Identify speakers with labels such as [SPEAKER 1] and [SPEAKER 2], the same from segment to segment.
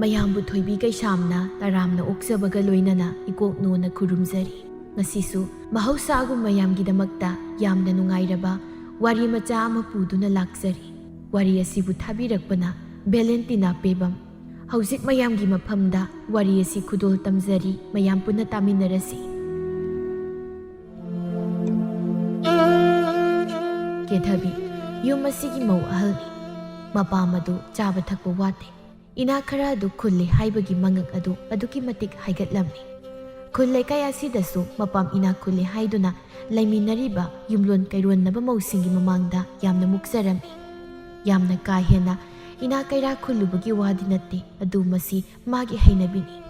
[SPEAKER 1] ꯃꯌꯥꯝꯕꯨ ꯊꯣꯏꯕꯤ ꯀꯩꯁꯥꯝꯅ ꯇꯔꯥꯝꯅ ꯑꯣꯛꯆꯕꯒ ꯂꯣꯏꯅꯅ ꯏꯀꯣꯛꯅꯣꯅ ꯈꯨꯔꯨꯝꯖꯔꯤ꯫ ꯉꯁꯤꯁꯨ ꯃꯍꯧꯁꯥꯒꯨꯝ ꯃꯌꯥꯝꯒꯤꯗꯃꯛꯇ ꯌꯥꯝꯅ ꯅꯨꯡꯉꯥꯏꯔꯕ ꯋꯥꯔꯤ ꯃꯆꯥ ꯑꯃ ꯄꯨꯗꯨꯅ ꯂꯥꯛꯆꯔꯤ꯫ ꯋꯥꯔꯤ ꯑꯁꯤꯕꯨ ꯊꯥꯕꯤꯔꯛꯄꯅ ꯚꯦꯂꯦꯟꯇꯤꯅꯥ ꯄꯦꯕꯝ꯫ ꯍꯧꯖꯤꯛ ꯃꯌꯥꯝꯒꯤ ꯃꯐꯝꯗ ꯋꯥꯔꯤ ꯑꯁꯤ ꯈꯨꯗꯣꯜ ꯇꯝꯖꯔꯤ, ꯃꯌꯥꯝ ꯄꯨꯟꯅ ꯇꯥꯃꯤꯟꯅꯔꯁꯤ꯫ ꯀꯦꯊꯕꯤ ꯌꯨꯝ ꯑꯁꯤꯒꯤ ꯃꯧ ꯑꯍꯜꯅꯤ꯫ ꯃꯄꯥ ꯃꯗꯨ ꯆꯥꯕ ꯊꯛꯄ ꯋꯥꯠꯇꯦ꯫ ꯏꯅꯥꯛ ꯈꯔ ꯑꯗꯨ ꯈꯨꯜꯂꯤ ꯍꯥꯏꯕꯒꯤ ꯃꯉꯛ ꯑꯗꯨ ꯑꯗꯨꯛꯀꯤ ꯃꯇꯤꯛ ꯍꯥꯏꯒꯠꯂꯝꯃꯤ꯫ ꯈꯨꯜ ꯂꯩꯀꯥꯏ ꯑꯁꯤꯗꯁꯨ ꯃꯄꯥꯝ ꯏꯅꯥꯛ ꯈꯨꯜꯂꯤ ꯍꯥꯏꯗꯨꯅ ꯂꯩꯃꯤꯟꯅꯔꯤꯕ ꯌꯨꯝꯂꯣꯟ ꯀꯩꯔꯣꯟꯅꯕ ꯃꯧꯁꯤꯡꯒꯤ ꯃꯃꯥꯡꯗ ꯌꯥꯝꯅ ꯃꯨꯛꯆꯔꯝꯃꯤ꯫ ꯌꯥꯝꯅ ꯀꯥ ꯍꯦꯟꯅ ꯏꯅꯥꯛ ꯀꯩꯔꯥꯛ ꯈꯨꯜꯂꯨꯕꯒꯤ ꯋꯥꯗꯤ ꯅꯠꯇꯦ, ꯑꯗꯨ ꯃꯁꯤ ꯃꯥꯒꯤ ꯍꯩꯅꯕꯤꯅꯤ꯫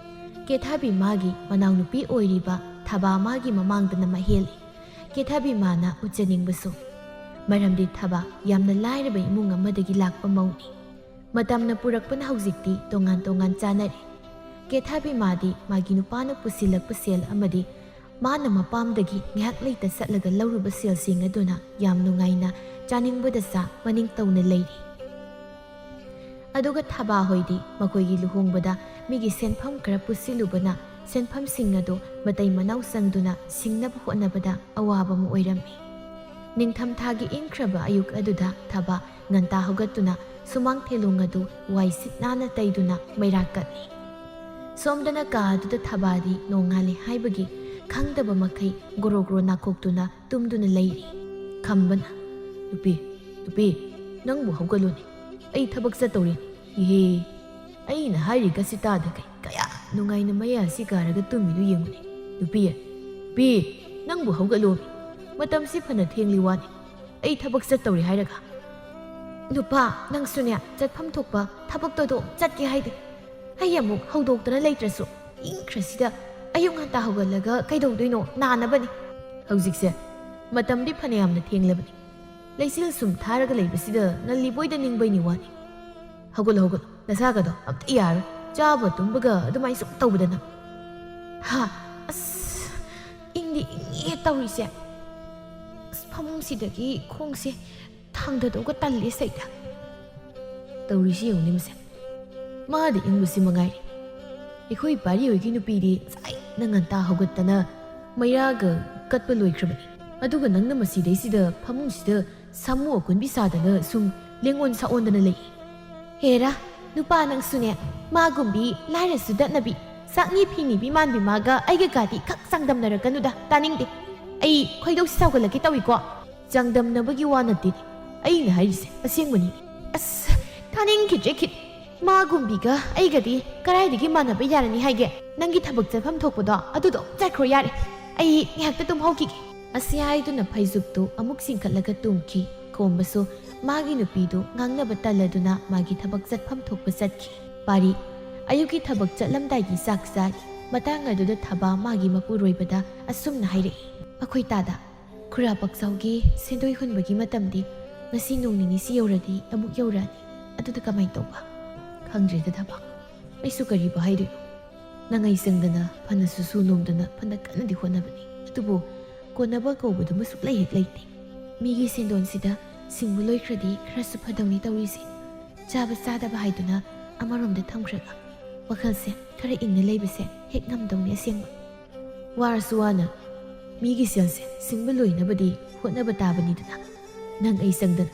[SPEAKER 1] ꯀꯦꯊꯕꯤ ꯃꯥꯒꯤ ꯃꯅꯥꯎꯅꯨꯄꯤ ꯑꯣꯏꯔꯤꯕ ꯊꯕꯥ ꯃꯥꯒꯤ ꯃꯃꯥꯡꯗꯅ ꯃꯍꯦꯜꯂꯤ꯫ ꯀꯦꯊꯕꯤ ꯃꯥꯅ ꯎꯠꯆꯅꯤꯡꯕꯁꯨ, ꯃꯔꯝꯗꯤ ꯊꯕꯥ ꯌꯥꯝꯅ ꯂꯥꯏꯔꯕ ꯏꯃꯨꯡ ꯑꯃꯗꯒꯤ ꯂꯥꯛꯄ ꯃꯧꯅꯤ꯫ ꯃꯇꯝꯅ ꯄꯨꯔꯛꯄꯅ ꯍꯧꯖꯤꯛꯇꯤ ꯇꯣꯉꯥꯟ ꯇꯣꯉꯥꯟ ꯆꯥꯅꯔꯦ꯫ ꯀꯦꯊꯕꯤ ꯃꯥꯗꯤ ꯃꯥꯒꯤ ꯅꯨꯄꯥꯅ ꯄꯨꯁꯤꯜꯂꯛꯄ ꯁꯦꯜ ꯑꯃꯗꯤ ꯃꯥꯅ ꯃꯄꯥꯝꯗꯒꯤ ꯉꯥꯏꯍꯥꯛ ꯂꯩꯇ ꯆꯠꯂꯒ ꯂꯧꯔꯨꯕ ꯁꯦꯜꯁꯤꯡ ꯑꯗꯨꯅ ꯌꯥꯝ ꯅꯨꯡꯉꯥꯏꯅ ꯆꯥꯅꯤꯡꯕꯗ ꯆꯥ ꯃꯅꯤꯡ ꯇꯧꯅ ꯂꯩꯔꯤ꯫ ꯑꯗꯨꯒ ꯊꯕꯥ ꯍꯣꯏꯗꯤ ꯃꯈꯣꯏꯒꯤ ꯂꯨꯍꯣꯡꯕꯗ ꯃꯤꯒꯤ ꯁꯦꯟꯐꯝ ꯈꯔ ꯄꯨꯁꯤꯜꯂꯨꯕꯅ ꯁꯦꯟꯐꯝꯁꯤꯡ ꯑꯗꯨ ꯃꯇꯩ ꯃꯅꯥꯎ ꯆꯪꯗꯨꯅ ꯁꯤꯡꯅꯕ ꯍꯣꯠꯅꯕꯗ ꯑꯋꯥꯕ ꯑꯃ ꯑꯣꯏꯔꯝꯃꯤ꯫ ꯅꯤꯡꯊꯝꯊꯥꯒꯤ ꯏꯪꯈ꯭ꯔꯕ ꯑꯌꯨꯛ ꯑꯗꯨꯗ ꯊꯕꯥ ꯉꯟꯇꯥ ꯍꯧꯒꯠꯇꯨꯅ ꯁꯨꯃꯥꯡ ꯊꯦꯂꯣꯡ ꯑꯗꯨ ꯋꯥꯏ ꯁꯤꯠ ꯅꯥꯟꯅ ꯇꯩꯗꯨꯅ ꯃꯩꯔꯥ ꯀꯠꯂꯤ꯫ ꯁꯣꯝꯗꯅ ꯀꯥ ꯑꯗꯨꯗ ꯊꯕꯥꯗꯤ ꯅꯣꯡꯉꯥꯜꯂꯤ ꯍꯥꯏꯕꯒꯤ ꯈꯪꯗꯕ ꯃꯈꯩ ꯒꯣꯔꯣ ꯒꯣꯔꯣ ꯅꯥꯀꯣꯛꯇꯨꯅ ꯇꯨꯝꯗꯨꯅ ꯂꯩꯔꯤ꯫ ꯈꯝꯕꯅ, ꯅꯨꯄꯤ, ꯅꯪꯕꯨ ꯍꯧꯒꯠꯂꯨꯅꯦ, ꯑꯩ ꯊꯕꯛ ꯆꯠꯇꯧꯔꯤꯅꯤ꯫ ꯏꯍꯦ, ꯑꯩꯅ ꯍꯥꯏꯔꯤꯒꯁꯤ ꯇꯥꯗ ꯀꯌꯥ ꯅꯨꯡꯉꯥꯏꯅ ꯃꯌꯥ ꯑꯁꯤ ꯀꯥꯔꯒ ꯇꯨꯝꯃꯤꯗꯨ ꯌꯦꯡꯉꯨꯅꯦ꯫ ꯅꯨꯄꯤ, ꯅꯪꯕꯨ ꯍꯧꯒꯠꯂꯣꯃꯤ, ꯃꯇꯝꯁꯤ ꯐꯅ ꯊꯦꯡꯂꯤ ꯋꯥꯅꯤ, ꯑꯩ ꯊꯕꯛ ꯆꯠꯇꯧꯔꯤ ꯍꯥꯏꯔꯒ꯫ ꯅꯨꯄꯥ, ꯅꯪꯁꯨꯅꯦ ꯆꯠꯐꯝ ꯊꯣꯛꯄ ꯊꯕꯛꯇꯣ ꯑꯗꯨꯝ ꯆꯠꯀꯦ ꯍꯥꯏꯗꯦ꯫ ꯑꯩ ꯑꯃꯨꯛ ꯍꯧꯗꯣꯛꯇꯅ ꯂꯩꯇ꯭ꯔꯁꯨ ꯏꯪꯈ꯭ꯔꯁꯤꯗ ꯑꯌꯨꯛ ꯉꯟꯇꯥ ꯍꯧꯒꯠꯂꯒ ꯀꯩꯗꯧꯗꯣꯏꯅꯣ, ꯅꯥꯅꯕꯅꯤ꯫ ꯍꯧꯖꯤꯛꯁꯦ ꯃꯇꯝꯗꯤ ꯐꯅꯌꯥꯝꯅ ꯊꯦꯡꯂꯕꯅꯤ, ꯂꯩꯆꯤꯜ ꯁꯨꯝ ꯊꯥꯔꯒ ꯂꯩꯕꯁꯤꯗ ꯉꯜꯂꯤꯕꯣꯏꯗ ꯅꯤꯡꯕꯩꯅꯤ ꯋꯥꯅꯤ꯫ ꯍꯧꯒꯠꯂꯣ, ꯅꯁꯥꯒꯗꯣ ꯑꯝꯇ ꯌꯥꯔꯣꯏ, ꯆꯥꯕ ꯇꯨꯝꯕꯒ ꯑꯗꯨꯃꯥꯏꯅ ꯁꯨꯝ ꯇꯧꯕꯗꯅ꯫ ꯑꯁ ꯏꯪꯗꯤ ꯏꯪꯉꯦ ꯇꯧꯔꯤꯁꯦ꯫ ꯐꯃꯨꯡꯁꯤꯗꯒꯤ ꯈꯣꯡꯁꯦ ꯊꯥꯡꯗꯗꯧꯒ ꯇꯜꯂꯦ ꯁꯩꯗ꯫ ꯇꯧꯔꯤꯁꯤ ꯌꯦꯡꯉꯨꯅꯦ ꯃꯁꯦ, ꯃꯥꯗꯤ ꯏꯪꯕꯁꯤ ꯃꯉꯥꯏꯔꯤ꯫ ꯑꯩꯈꯣꯏ ꯄꯥꯔꯤ ꯍꯣꯏꯒꯤ ꯅꯨꯄꯤꯗꯤ ꯉꯁꯥꯏꯅ ꯉꯟꯇꯥ ꯍꯧꯒꯠꯇꯅ ꯃꯩꯔꯥꯒ ꯀꯠꯄ ꯂꯣꯏꯈ꯭ꯔꯕꯅꯤ꯫ ꯑꯗꯨꯒ ꯅꯪꯅ ꯃꯁꯤꯗꯩꯁꯤꯗ ꯐꯃꯨꯡꯁꯤꯗ ꯁꯥꯃꯨ ꯑꯀꯣꯟꯕꯤ ꯁꯥꯗꯅ ꯁꯨꯝ ꯂꯦꯡꯑꯣꯟ ꯁꯥꯑꯣꯟꯗꯅ ꯂꯩ꯫ ꯍꯦꯔꯥ ꯅꯨꯄꯥ, ꯅꯪꯁꯨꯅꯦ ꯃꯥꯒꯨꯝꯕꯤ ꯂꯥꯏꯔꯁꯨ ꯗꯠꯅꯕꯤ ꯆꯥꯛꯅꯤ ꯐꯤꯅꯤꯕꯤ ꯃꯥꯟꯕꯤ ꯃꯥꯒ ꯑꯩꯒꯒꯗꯤ ꯈꯛ ꯆꯥꯡꯗꯝꯅꯔꯛꯀꯅꯨꯗ, ꯇꯥꯅꯤꯡꯗꯦ꯫ ꯑꯩ ꯈꯣꯏꯗꯧꯁꯤ ꯁꯥꯎꯒꯠꯂꯛꯀꯦ ꯇꯧꯏꯀꯣ꯫ ꯆꯥꯡꯗꯝꯅꯕꯒꯤ ꯋꯥ ꯅꯠꯇꯦ, ꯑꯩꯅ ꯍꯥꯏꯔꯤꯁꯦ ꯑꯁꯦꯡꯕꯅꯤ꯫ ꯑꯁ ꯇꯥꯅꯤꯡꯈꯤꯗ꯭ꯔꯦ ꯃꯥꯒꯨꯝꯕꯤꯒ ꯑꯩꯒꯗꯤ ꯀꯔꯥꯏꯗꯒꯤ ꯃꯥꯟꯅꯕ ꯌꯥꯔꯅꯤ ꯍꯥꯏꯒꯦ? ꯅꯪꯒꯤ ꯊꯕꯛ ꯆꯠꯐꯝ ꯊꯣꯛꯄꯗꯣ ꯑꯗꯨꯗꯣ ꯆꯠꯈ꯭ꯔꯣ ꯌꯥꯔꯦ, ꯑꯩ ꯉꯥꯏꯍꯥꯛꯇ ꯇꯨꯝꯍꯧꯈꯤꯒꯦ꯫ ꯑꯁꯤ ꯍꯥꯏꯗꯨꯅ ꯐꯩꯖꯨꯞꯇꯨ ꯑꯃꯨꯛ ꯆꯤꯡꯈꯠꯂꯒ ꯇꯨꯝꯈꯤ꯫ ꯈꯣꯝꯕꯁꯨ ꯃꯥꯒꯤ ꯅꯨꯄꯤꯗꯨ ꯉꯥꯡꯅꯕ ꯇꯜꯂꯗꯨꯅ ꯃꯥꯒꯤ ꯊꯕꯛ ꯆꯠꯐꯝ ꯊꯣꯛꯄ ꯆꯠꯈꯤ꯫ ꯄꯥꯔꯤ ꯑꯌꯨꯛꯀꯤ ꯊꯕꯛ ꯆꯠꯂꯝꯗꯥꯏꯒꯤ ꯆꯥꯛ ꯆꯥꯔꯤ꯫ ꯃꯇꯥꯡ ꯑꯗꯨꯗ ꯊꯕꯥ ꯃꯥꯒꯤ ꯃꯄꯨꯔꯣꯏꯕꯗ ꯑꯁꯨꯝꯅ ꯍꯥꯏꯔꯛꯏ꯫ ꯑꯩꯈꯣꯏ ꯇꯥꯗ, ꯈꯨꯔꯥ ꯄꯛꯆꯥꯎꯒꯤ ꯁꯦꯟꯗꯣꯏ ꯍꯨꯟꯕꯒꯤ ꯃꯇꯝꯗꯤ ꯉꯁꯤ ꯅꯣꯡ ꯅꯤꯅꯤꯁꯤ ꯌꯧꯔꯗꯤ ꯑꯃꯨꯛ ꯌꯧꯔꯛꯑꯅꯤ꯫ ꯑꯗꯨꯗ ꯀꯃꯥꯏꯅ ꯇꯧꯕ? ꯈꯪꯗ꯭ꯔꯦꯗ ꯊꯕꯥ, ꯑꯩꯁꯨ ꯀꯔꯤꯕꯨ ꯍꯥꯏꯗꯣꯏꯅꯣ꯫ ꯅꯪꯉꯩ ꯆꯪꯗꯅ ꯐꯅꯁꯨ ꯁꯨ ꯅꯣꯝꯗꯅ ꯐꯅ ꯀꯟꯅꯗꯤ ꯍꯣꯠꯅꯕꯅꯤ, ꯑꯗꯨꯕꯨ ꯀꯣꯟꯅꯕ ꯀꯧꯕꯗꯨꯃ ꯁꯨꯛꯂꯩ ꯍꯦꯛ ꯂꯩꯇꯦ꯫ ꯃꯤꯒꯤ ꯁꯦꯟꯗꯣꯟꯁꯤꯗ ꯁꯤꯡꯕ ꯂꯣꯏꯈ꯭ꯔꯗꯤ ꯈꯔꯁꯨ ꯐꯗꯧꯅꯤ ꯇꯧꯔꯤꯁꯦ꯫ ꯆꯥꯕ ꯆꯥꯗꯕ ꯍꯥꯏꯗꯨꯅ ꯑꯃꯔꯣꯝꯗ ꯊꯝꯈ꯭ꯔꯒ ꯋꯥꯈꯜꯁꯦ ꯈꯔ ꯏꯪꯅ ꯂꯩꯕꯁꯦ ꯍꯦꯛ ꯉꯝꯗꯧꯅꯤ ꯑꯁꯦꯡꯕ꯫ ꯋꯥꯔꯁꯨ ꯋꯥꯅ ꯃꯤꯒꯤ ꯁꯦꯜꯁꯦ ꯁꯤꯡꯕ ꯂꯣꯏꯅꯕꯗꯤ ꯍꯣꯠꯅꯕ ꯇꯥꯕꯅꯤꯗꯅ꯫ ꯅꯪ ꯑꯩ ꯆꯪꯗꯅ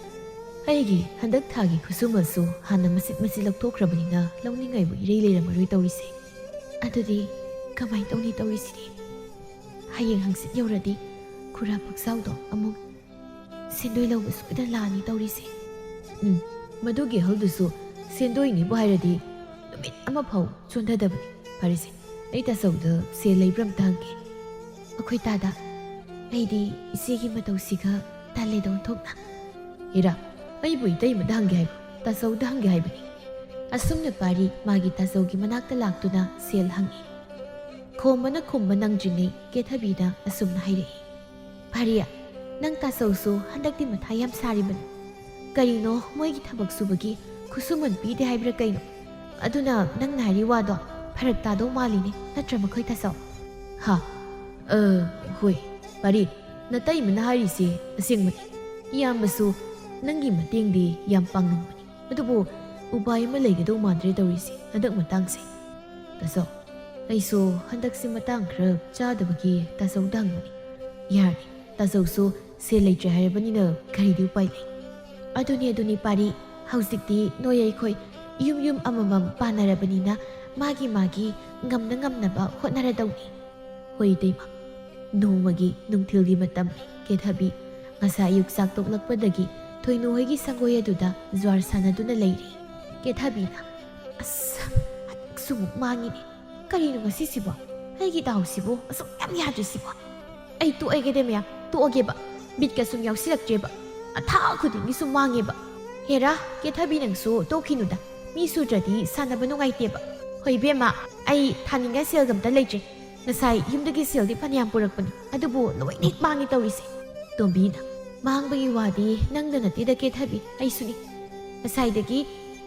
[SPEAKER 1] ꯑꯩꯒꯤ ꯍꯟꯗꯛ ꯊꯥꯒꯤ ꯈꯨꯠꯁꯨꯃꯟꯁꯨ ꯍꯥꯟꯅ ꯃꯆꯤꯠ ꯂꯧꯊꯣꯛꯈ꯭ꯔꯕꯅꯤꯅ ꯂꯧꯅꯤꯡꯉꯥꯏꯕꯨ ꯏꯔꯩ ꯂꯩꯔꯝꯃꯔꯣꯏ ꯇꯧꯔꯤꯁꯦ꯫ ꯑꯗꯨꯗꯤ ꯀꯃꯥꯏꯅ ꯇꯧꯅꯤ ꯇꯧꯔꯤꯁꯤꯗꯤ? ꯍꯌꯦꯡ ꯍꯪꯆꯤꯠ ꯌꯧꯔꯗꯤ ꯈꯨꯔꯥ ꯄꯛꯆꯥꯎꯗꯣ ꯑꯃꯨꯛ ꯁꯦꯟꯗꯣꯏ ꯂꯧꯕ ꯁꯣꯏꯗꯅ ꯂꯥꯛꯑꯅꯤ ꯇꯧꯔꯤꯁꯦ꯫ ꯃꯗꯨꯒꯤ ꯑꯍꯜꯗꯨꯁꯨ ꯁꯦꯟꯗꯣꯏꯅꯤꯕꯨ ꯍꯥꯏꯔꯗꯤ ꯅꯨꯃꯤꯠ ꯑꯃ ꯐꯥꯎ ꯆꯣꯟꯊꯗꯕꯅꯤ꯫ ꯐꯔꯦꯁꯦ, ꯑꯩ ꯇꯥꯆꯧꯗ ꯁꯦꯜ ꯂꯩꯕ꯭ꯔꯥ ꯑꯝꯇ ꯍꯪꯒꯦ꯫ ꯑꯩꯈꯣꯏ ꯇꯥꯗ, ꯑꯩꯗꯤ ꯏꯆꯦꯒꯤ ꯃꯇꯧꯁꯤꯒ ꯇꯜꯂꯦꯗ ꯑꯣꯟꯊꯣꯛꯅ꯫ ꯏꯔꯥ, ꯑꯩꯕꯨ ꯏꯇꯩꯃꯗ ꯍꯪꯒꯦ ꯍꯥꯏꯕ, ꯇꯥꯆꯧꯗ ꯍꯪꯒꯦ ꯍꯥꯏꯕꯅꯤ꯫ ꯑꯁꯨꯝꯅ ꯄꯥꯔꯤ ꯃꯥꯒꯤ ꯇꯥꯆꯧꯒꯤ ꯃꯅꯥꯛꯇ ꯂꯥꯛꯇꯨꯅ ꯁꯦꯜ ꯍꯪꯉꯤ꯫ ꯈꯣꯝꯕꯅ ꯈꯨꯝꯕ ꯅꯪꯗ꯭ꯔꯤꯉꯩ ꯀꯦꯊꯕꯤꯅ ꯑꯁꯨꯝꯅ ꯍꯥꯏꯔꯛꯏ꯫ ꯄꯥꯔꯤꯌꯥ, ꯅꯪ ꯇꯥꯆꯧꯁꯨ ꯍꯟꯗꯛꯇꯤ ꯃꯊꯥ ꯌꯥꯝ ꯁꯥꯔꯤꯕꯅꯤ꯫ ꯀꯔꯤꯅꯣ ꯃꯣꯏꯒꯤ ꯊꯕꯛ ꯁꯨꯕꯒꯤ ꯈꯨꯠꯁꯨꯃꯟ ꯄꯤꯗꯦ ꯍꯥꯏꯕ꯭ꯔꯥ ꯀꯩꯅꯣ? ꯑꯗꯨꯅ ꯅꯪꯅ ꯍꯥꯏꯔꯤ ꯋꯥꯗꯣ ꯐꯔꯛ ꯇꯥꯗꯧ ꯃꯥꯜꯂꯤꯅꯦ, ꯅꯠꯇ꯭ꯔ ꯃꯈꯣꯏ ꯇꯥꯆꯧ? ꯍꯣꯏ ꯄꯥꯔꯤ, ꯅꯇꯩꯃꯅ ꯍꯥꯏꯔꯤꯁꯦ ꯑꯁꯦꯡꯕꯅꯤ꯫ ꯏꯌꯥꯝꯕꯁꯨ ꯅꯪꯒꯤ ꯃꯇꯦꯡꯗꯤ ꯌꯥꯝ ꯄꯥꯡꯅꯤꯡꯕꯅꯤ, ꯑꯗꯨꯕꯨ ꯎꯄꯥꯏ ꯑꯃ ꯂꯩꯒꯗꯧ ꯃꯥꯟꯗ꯭ꯔꯦ ꯇꯧꯔꯤꯁꯦ ꯍꯟꯗꯛ ꯃꯇꯥꯡꯁꯦ ꯇꯥꯆꯧ ꯑꯩꯁꯨ ꯍꯟꯗꯛꯁꯤ ꯃꯇꯥꯡ ꯈꯔ ꯆꯥꯗꯕꯒꯤ ꯇꯥꯆꯧꯗ ꯍꯪꯕꯅꯤ ꯌꯥꯔꯅꯤ ꯇꯥꯆꯧꯁꯨ ꯁꯦꯜ ꯂꯩꯇ꯭ꯔꯦ ꯍꯥꯏꯔꯕꯅꯤꯅ ꯀꯔꯤꯗꯤ ꯎꯄꯥꯏ ꯂꯩ ꯑꯗꯨꯅꯤ ꯄꯥꯔꯤ ꯍꯧꯖꯤꯛꯇꯤ ꯅꯣꯏ ꯑꯩꯈꯣꯏ ꯌꯨꯝ ꯑꯃꯃꯝ ꯄꯥꯟꯅꯔꯕꯅꯤꯅ ꯃꯥꯒꯤ ꯉꯝꯅ ꯉꯝꯅꯕ ꯍꯣꯠꯅꯔꯗꯧꯅꯤ ꯍꯣꯏ ꯏꯇꯩꯃ ꯅꯣꯡꯃꯒꯤ ꯅꯨꯡꯊꯤꯜꯒꯤ ꯃꯇꯝꯅꯤ ꯀꯦꯊꯕꯤ ꯉꯁꯥꯏ ꯑꯌꯨꯛ ꯆꯥꯛ ꯇꯣꯛꯂꯛꯄꯗꯒꯤ ꯊꯣꯏꯅꯨ ꯍꯣꯏꯒꯤ ꯁꯪꯒꯣꯏ ꯑꯗꯨꯗ ꯖ꯭ꯋꯥꯔ ꯁꯥꯟꯅꯗꯨꯅ ꯂꯩꯔꯤ ꯀꯦꯊꯕꯤꯅ ꯑꯁ ꯍꯟꯗꯛꯁꯨ ꯑꯃꯨꯛ ꯃꯥꯡꯉꯤꯅꯦ ꯀꯔꯤꯅꯣ ꯉꯁꯤꯁꯤꯕꯣ ꯑꯩꯒꯤ ꯗꯥꯎꯁꯤꯕꯨ ꯑꯁꯨꯛ ꯌꯥꯝ ꯌꯥꯗ꯭ꯔꯤꯁꯤꯕꯣ ꯑꯩ ꯇꯣꯛꯑꯒꯦꯗꯦ ꯃꯌꯥꯝ ꯇꯣꯛꯑꯒꯦꯕ ꯕꯤꯠꯀ ꯁꯨꯝ ꯌꯥꯎꯁꯤꯜꯂꯛꯇ꯭ꯔꯦꯕ ꯑꯊꯥ ꯈꯨꯗꯤꯡꯒꯤ ꯁꯨꯝ ꯃꯥꯡꯉꯦꯕ ꯍꯦꯔꯥ ꯀꯦꯊꯕꯤ ꯅꯪꯁꯨ ꯇꯣꯛꯈꯤꯅꯨꯗ ꯃꯤ ꯁꯨꯗ꯭ꯔꯗꯤ ꯁꯥꯟꯅꯕ ꯅꯨꯡꯉꯥꯏꯇꯦꯕ ꯍꯣꯏ ꯏꯕꯦꯝꯃ ꯑꯩ ꯊꯥꯅꯤꯡꯉꯥꯏ ꯁꯦꯜꯒ ꯑꯝꯇ ꯂꯩꯇ꯭ꯔꯦ ꯉꯁꯥꯏ ꯌꯨꯝꯗꯒꯤ ꯁꯦꯜꯗꯤ ꯐꯅꯌꯥꯝ ꯄꯨꯔꯛꯄꯅꯤ ꯑꯗꯨꯕꯨ ꯂꯣꯏꯅ ꯍꯦꯛ ꯃꯥꯡꯉꯦ ꯇꯧꯔꯤꯁꯦ ꯇꯣꯝꯕꯤꯅ ꯃꯥꯡꯕꯒꯤ ꯋꯥꯗꯤ ꯅꯪꯗ ꯅꯠꯇꯦꯗ ꯀꯦꯊꯕꯤ ꯑꯩꯁꯨꯅꯤ ꯉꯁꯥꯏꯗꯒꯤ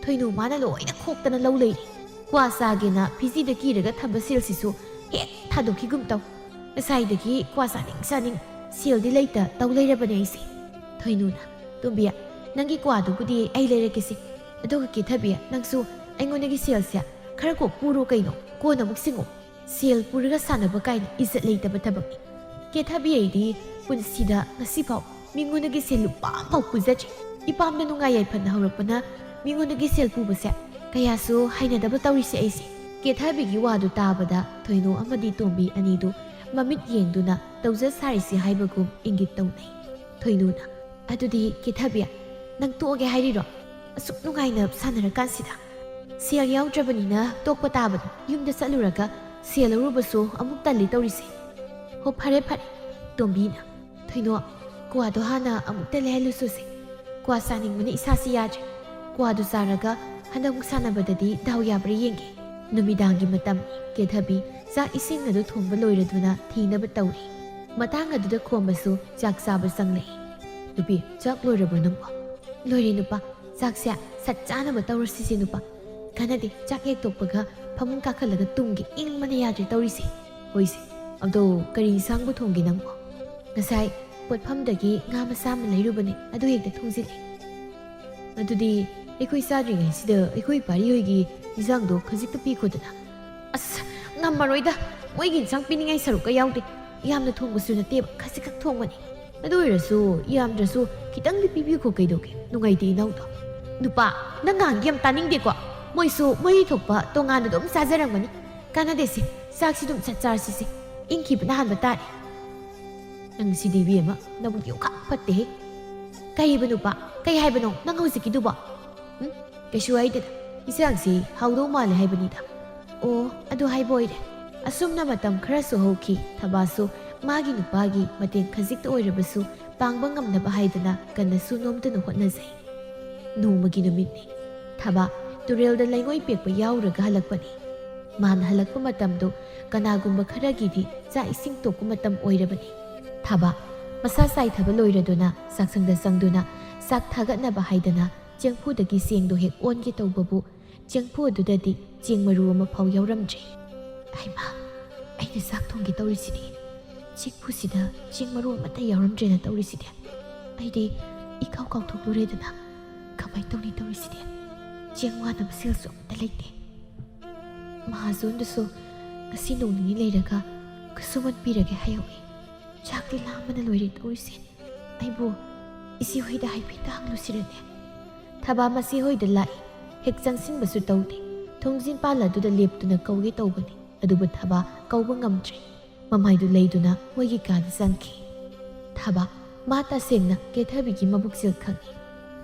[SPEAKER 1] ꯊꯣꯏꯅꯨ ꯃꯥꯅ ꯂꯣꯏꯅ ꯈꯣꯛꯇꯅ ꯂꯧ ꯂꯩꯔꯤ ꯀ꯭ꯋꯥ ꯆꯥꯒꯦꯅ ꯐꯤꯖꯤꯗ ꯀꯤꯔꯒ ꯊꯝꯕ ꯁꯦꯜꯁꯤꯁꯨ ꯍꯦꯛ ꯊꯥꯗꯣꯛꯈꯤꯒꯨꯝ ꯇꯧ ꯉꯁꯥꯏꯗꯒꯤ ꯀ꯭ꯋꯥ ꯆꯥꯅꯤꯡ ꯁꯦꯜꯗꯤ ꯂꯩꯇ ꯇꯧ ꯂꯩꯔꯕꯅꯦ ꯑꯩꯁꯦ ꯊꯣꯏꯅꯨꯅ ꯇꯣꯝꯕꯤ ꯅꯪꯒꯤ ꯀ꯭ꯋꯥꯗꯨꯕꯨꯗꯤ ꯑꯩ ꯂꯩꯔꯛꯀꯦꯁꯦ ꯑꯗꯨꯒ ꯀꯦꯊꯕꯤ ꯅꯪꯁꯨ ꯑꯩꯉꯣꯟꯗꯒꯤ ꯁꯦꯜꯁꯦ ꯈꯔ ꯀꯣꯛ ꯄꯨꯔꯣ ꯀꯩꯅꯣ ꯀꯣꯟꯅ ꯑꯃꯨꯛ ꯁꯤꯡꯉꯨ ꯁꯦꯜ ꯄꯨꯔꯒ ꯁꯥꯟꯅꯕ ꯀꯥꯏꯅ ꯏꯖꯠ ꯂꯩꯇꯕ ꯊꯕꯛꯅꯤ ꯀꯦꯊꯕꯤ ꯑꯩꯗꯤ ꯄꯨꯟꯁꯤꯗ ꯉꯁꯤꯐꯥꯎ ꯃꯤꯉꯣꯟꯗꯒꯤ ꯁꯦꯜ ꯂꯨꯄꯥ ꯑꯃꯐꯥꯎ ꯄꯨꯖꯗ꯭ꯔꯤ ꯏꯄꯥꯝꯗ ꯅꯨꯡꯉꯥꯏ ꯌꯥꯏꯐꯅ ꯍꯧꯔꯛꯄꯅ ꯃꯤꯉꯣꯟꯗꯒꯤ ꯁꯦꯜ ꯄꯨꯕꯁꯦ ꯀꯌꯥꯁꯨ ꯍꯩꯅꯗꯕ ꯇꯧꯔꯤꯁꯦ ꯑꯩꯁꯦ ꯀꯦꯊꯕꯤꯒꯤ ꯋꯥꯗꯨ ꯇꯥꯕꯗ ꯊꯣꯏꯅꯨ ꯑꯃꯗꯤ ꯇꯣꯝꯕꯤ ꯑꯅꯤꯗꯨ ꯃꯃꯤꯠ ꯌꯦꯡꯗꯨꯅ ꯇꯧꯖ ꯁꯥꯔꯤꯁꯦ ꯍꯥꯏꯕꯒꯨꯝ ꯏꯪꯒꯤꯠ ꯇꯧꯅꯩ ꯊꯣꯏꯅꯨꯅ ꯑꯗꯨꯗꯤ ꯀꯦꯊꯕꯤ ꯅꯪ ꯇꯣꯛꯑꯒꯦ ꯍꯥꯏꯔꯤꯔꯣ ꯑꯁꯨꯛ ꯅꯨꯡꯉꯥꯏꯅ ꯁꯥꯟꯅꯔꯀꯥꯟꯁꯤꯗ ꯁꯦꯜ ꯌꯥꯎꯗ꯭ꯔꯕꯅꯤꯅ ꯇꯣꯛꯄ ꯇꯥꯕꯅꯤ ꯌꯨꯝꯗ ꯆꯠꯂꯨꯔꯒ ꯁꯦꯜ ꯂꯧꯔꯨꯕꯁꯨ ꯑꯃꯨꯛ ꯇꯜꯂꯤ ꯇꯧꯔꯤꯁꯦ ꯍꯣ ꯐꯔꯦ ꯇꯣꯝꯕꯤꯅ ꯊꯣꯏꯅꯣ ꯀ꯭ꯋꯥꯗꯣ ꯍꯥꯟꯅ ꯑꯃꯨꯛꯇ ꯂꯩꯍꯜꯂꯨꯁꯨꯁꯦ ꯀ꯭ꯋꯥ ꯆꯥꯅꯤꯡꯕꯅ ꯏꯁꯥꯁꯤ ꯌꯥꯗ꯭ꯔꯦ ꯀ꯭ꯋꯥꯗꯨ ꯆꯥꯔꯒ ꯍꯟꯗꯛꯃꯨꯛ ꯁꯥꯟꯅꯕꯗꯗꯤ ꯗꯥꯎ ꯌꯥꯕ꯭ꯔꯥ ꯌꯦꯡꯒꯦ ꯅꯨꯃꯤꯗꯥꯡꯒꯤ ꯃꯇꯝꯅꯤ ꯀꯦꯊꯕꯤ ꯆꯥꯛ ꯏꯁꯤꯡ ꯑꯗꯨ ꯊꯣꯡꯕ ꯂꯣꯏꯔꯗꯨꯅ ꯊꯤꯅꯕ ꯇꯧꯔꯤ ꯃꯇꯥꯡ ꯑꯗꯨꯗ ꯈꯣꯝꯕꯁꯨ ꯆꯥꯛ ꯆꯥꯕ ꯆꯪꯂꯛꯏ ꯅꯨꯄꯤ ꯆꯥꯛ ꯂꯣꯏꯔꯕ꯭ꯔꯣ ꯅꯪꯕꯣ ꯂꯣꯏꯔꯦ ꯅꯨꯄꯥ ꯆꯥꯛꯁꯦ ꯁꯠ ꯆꯥꯅꯕ ꯇꯧꯔꯁꯤꯁꯦ ꯅꯨꯄꯥ ꯀꯥꯟꯅꯗꯦ ꯆꯥꯛ ꯍꯦꯛ ꯇꯣꯛꯄꯒ ꯐꯃꯨꯡ ꯀꯥꯈꯠꯂꯒ ꯇꯨꯝꯒꯦ ꯏꯪꯕꯅ ꯌꯥꯗ꯭ꯔꯦ ꯇꯧꯔꯤꯁꯦ ꯍꯣꯏꯁꯦ ꯑꯗꯣ ꯀꯔꯤ ꯏꯟꯁꯥꯡꯕꯨ ꯊꯣꯡꯒꯦ ꯅꯪꯕꯣ ꯉꯁꯥꯏ ꯄꯣꯠꯐꯝꯗꯒꯤ ꯉꯥ ꯃꯆꯥ ꯑꯃ ꯂꯩꯔꯨꯕꯅꯦ ꯑꯗꯨ ꯍꯦꯛꯇ ꯊꯣꯡꯖꯤꯜꯂꯦ ꯑꯗꯨꯗꯤ ꯑꯩꯈꯣꯏ ꯆꯥꯗ꯭ꯔꯤꯉꯩꯁꯤꯗ ꯑꯩꯈꯣꯏ ꯄꯥꯔꯤ ꯍꯣꯏꯒꯤ ꯏꯟꯁꯥꯡꯗꯣ ꯈꯖꯤꯛꯇ ꯄꯤꯈꯣꯗꯅ ꯑꯁ ꯉꯝꯃꯔꯣꯏꯗ ꯃꯣꯏꯒꯤ ꯏꯟꯁꯥꯡ ꯄꯤꯅꯤꯡꯉꯥꯏ ꯁꯔꯨꯛꯀ ꯌꯥꯎꯗꯦ ꯌꯥꯝꯅ ꯊꯣꯡꯕꯁꯨ ꯅꯠꯇꯦꯕ ꯈꯖꯤꯛꯈꯛ ꯊꯣꯡꯕꯅꯤ ꯑꯗꯨ ꯑꯣꯏꯔꯁꯨ ꯌꯥꯝꯗ꯭ꯔꯁꯨ ꯈꯤꯇꯪꯗꯤ ꯄꯤꯕꯤꯈꯣ ꯀꯩꯗꯧꯒꯦ ꯅꯨꯡꯉꯥꯏꯇꯦ ꯏꯅꯥꯎꯗꯣ ꯅꯨꯄꯥ ꯅꯪ ꯉꯥꯡꯒꯤ ꯌꯥꯝ ꯇꯥꯅꯤꯡꯗꯦꯀꯣ ꯃꯣꯏꯁꯨ ꯃꯣꯏ ꯊꯣꯛꯄ ꯇꯣꯉꯥꯟꯅ ꯑꯗꯨꯝ ꯆꯥꯖꯔꯝꯒꯅꯤ ꯀꯥꯟꯅꯗꯦꯁꯦ ꯆꯥꯛꯁꯤ ꯑꯗꯨꯝ ꯁꯠ ꯆꯥꯔꯁꯤꯁꯦ ꯏꯪꯈꯤꯕꯅ ꯍꯥꯟꯕ ꯇꯥꯔꯦ ꯅꯪ ꯁꯤꯗꯤ ꯏꯕꯦꯝꯃ ꯅꯕꯨꯛ ꯌꯣꯡꯈꯥꯛ ꯐꯠꯇꯦꯍꯦ ꯀꯩꯕ ꯅꯨꯄꯥ ꯀꯩ ꯍꯥꯏꯕꯅꯣ ꯅꯪ ꯍꯧꯖꯤꯛꯀꯤꯗꯨꯕꯣ ꯀꯩꯁꯨ ꯍꯥꯏꯗꯦꯗ ꯏꯟꯁꯥꯡꯁꯤ ꯍꯥꯎꯗꯧ ꯃꯥꯜꯂꯦ ꯍꯥꯏꯕꯅꯤꯗ ꯑꯣ ꯑꯗꯨ ꯍꯥꯏꯕ ꯑꯣꯏꯔꯦ ꯑꯁꯨꯝꯅ ꯃꯇꯝ ꯈꯔꯁꯨ ꯍꯧꯈꯤ ꯊꯕꯥꯁꯨ ꯃꯥꯒꯤ ꯅꯨꯄꯥꯒꯤ ꯃꯇꯦꯡ ꯈꯖꯤꯛꯇ ꯑꯣꯏꯔꯕꯁꯨ ꯄꯥꯡꯕ ꯉꯝꯅꯕ ꯍꯥꯏꯗꯅ ꯀꯟꯅꯁꯨ ꯅꯣꯝꯗꯨꯅ ꯍꯣꯠꯅꯖꯩ ꯅꯣꯡꯃꯒꯤ ꯅꯨꯃꯤꯠꯅꯤ ꯊꯕꯥ ꯇꯨꯔꯦꯜꯗ ꯂꯩꯉꯣꯏ ꯄꯦꯛꯄ ꯌꯥꯎꯔꯒ ꯍꯜꯂꯛꯄꯅꯤ ꯃꯥꯅ ꯍꯜꯂꯛꯄ ꯃꯇꯝꯗꯣ ꯀꯅꯥꯒꯨꯝꯕ ꯈꯔꯒꯤꯗꯤ ꯆꯥꯛ ꯏꯁꯤꯡ ꯇꯣꯛꯄ ꯃꯇꯝ ꯑꯣꯏꯔꯕꯅꯤ ꯊꯕꯥ ꯃꯁꯥ ꯆꯥꯏꯊꯕ ꯂꯣꯏꯔꯗꯨꯅ ꯆꯥꯛꯁꯪꯗ ꯆꯪꯗꯨꯅ ꯆꯥꯛ ꯊꯥꯒꯠꯅꯕ ꯍꯥꯏꯗꯅ ꯆꯦꯡꯐꯨꯗꯒꯤ ꯆꯦꯡꯗꯣ ꯍꯦꯛ ꯑꯣꯟꯒꯦ ꯇꯧꯕꯕꯨ ꯆꯦꯡꯐꯨ ꯑꯗꯨꯗꯗꯤ ꯆꯦꯡ ꯃꯔꯨ ꯑꯃ ꯐꯥꯎ ꯌꯥꯎꯔꯝꯗ꯭ꯔꯦ ꯍꯩꯃꯥ ꯑꯩꯅ ꯆꯥꯛ ꯊꯣꯡꯒꯦ ꯇꯧꯔꯤꯁꯤꯗꯤ ꯆꯦꯡꯐꯨꯁꯤꯗ ꯆꯦꯡ ꯃꯔꯨ ꯑꯃꯠꯇ ꯌꯥꯎꯔꯝꯗ꯭ꯔꯦꯅ ꯇꯧꯔꯤꯁꯤꯗꯤ ꯑꯩꯗꯤ ꯏꯀꯥꯎ ꯀꯥꯎꯊꯣꯛꯂꯨꯔꯦꯗꯅ ꯀꯃꯥꯏꯅ ꯇꯧꯅꯤ ꯇꯧꯔꯤꯁꯤꯗꯤ ꯆꯦꯡ ꯋꯥꯅꯕ ꯁꯦꯜꯁꯨ ꯑꯃꯠꯇ ꯂꯩꯇꯦ ꯃꯍꯥꯖꯣꯟꯗꯨꯁꯨ ꯉꯁꯤ ꯅꯣꯡ ꯅꯤꯅꯤ ꯂꯩꯔꯒ ꯈꯨꯠꯁꯨꯃꯟ ꯄꯤꯔꯒꯦ ꯍꯥꯏꯍꯧꯏ ꯆꯥꯛꯇꯤ ꯂꯥꯝꯕꯅ ꯂꯣꯏꯔꯦ ꯇꯧꯔꯤꯁꯦ ꯑꯩꯕꯨ ꯏꯆꯦ ꯍꯣꯏꯗ ꯍꯥꯏꯐꯦꯠꯇ ꯍꯪꯂꯨꯁꯤꯔꯅꯦ ꯊꯕꯥ ꯃꯆꯦ ꯍꯣꯏꯗ ꯂꯥꯛꯏ ꯍꯦꯛ ꯆꯪꯁꯤꯟꯕꯁꯨ ꯇꯧꯗꯦ ꯊꯣꯡꯖꯤꯟ ꯄꯥꯜ ꯑꯗꯨꯗ ꯂꯦꯞꯇꯨꯅ ꯀꯧꯒꯦ ꯇꯧꯕꯅꯤ ꯑꯗꯨꯕꯨ ꯊꯕꯥ ꯀꯧꯕ ꯉꯝꯗ꯭ꯔꯦ ꯃꯃꯥꯏꯗꯨ ꯂꯩꯗꯨꯅ ꯃꯣꯏꯒꯤ ꯀꯥꯗ ꯆꯪꯈꯤ ꯊꯕꯥ ꯃꯥ ꯇꯁꯦꯡꯅ ꯀꯦꯊꯕꯤꯒꯤ ꯃꯕꯨꯛꯆꯦꯜ ꯈꯪꯏ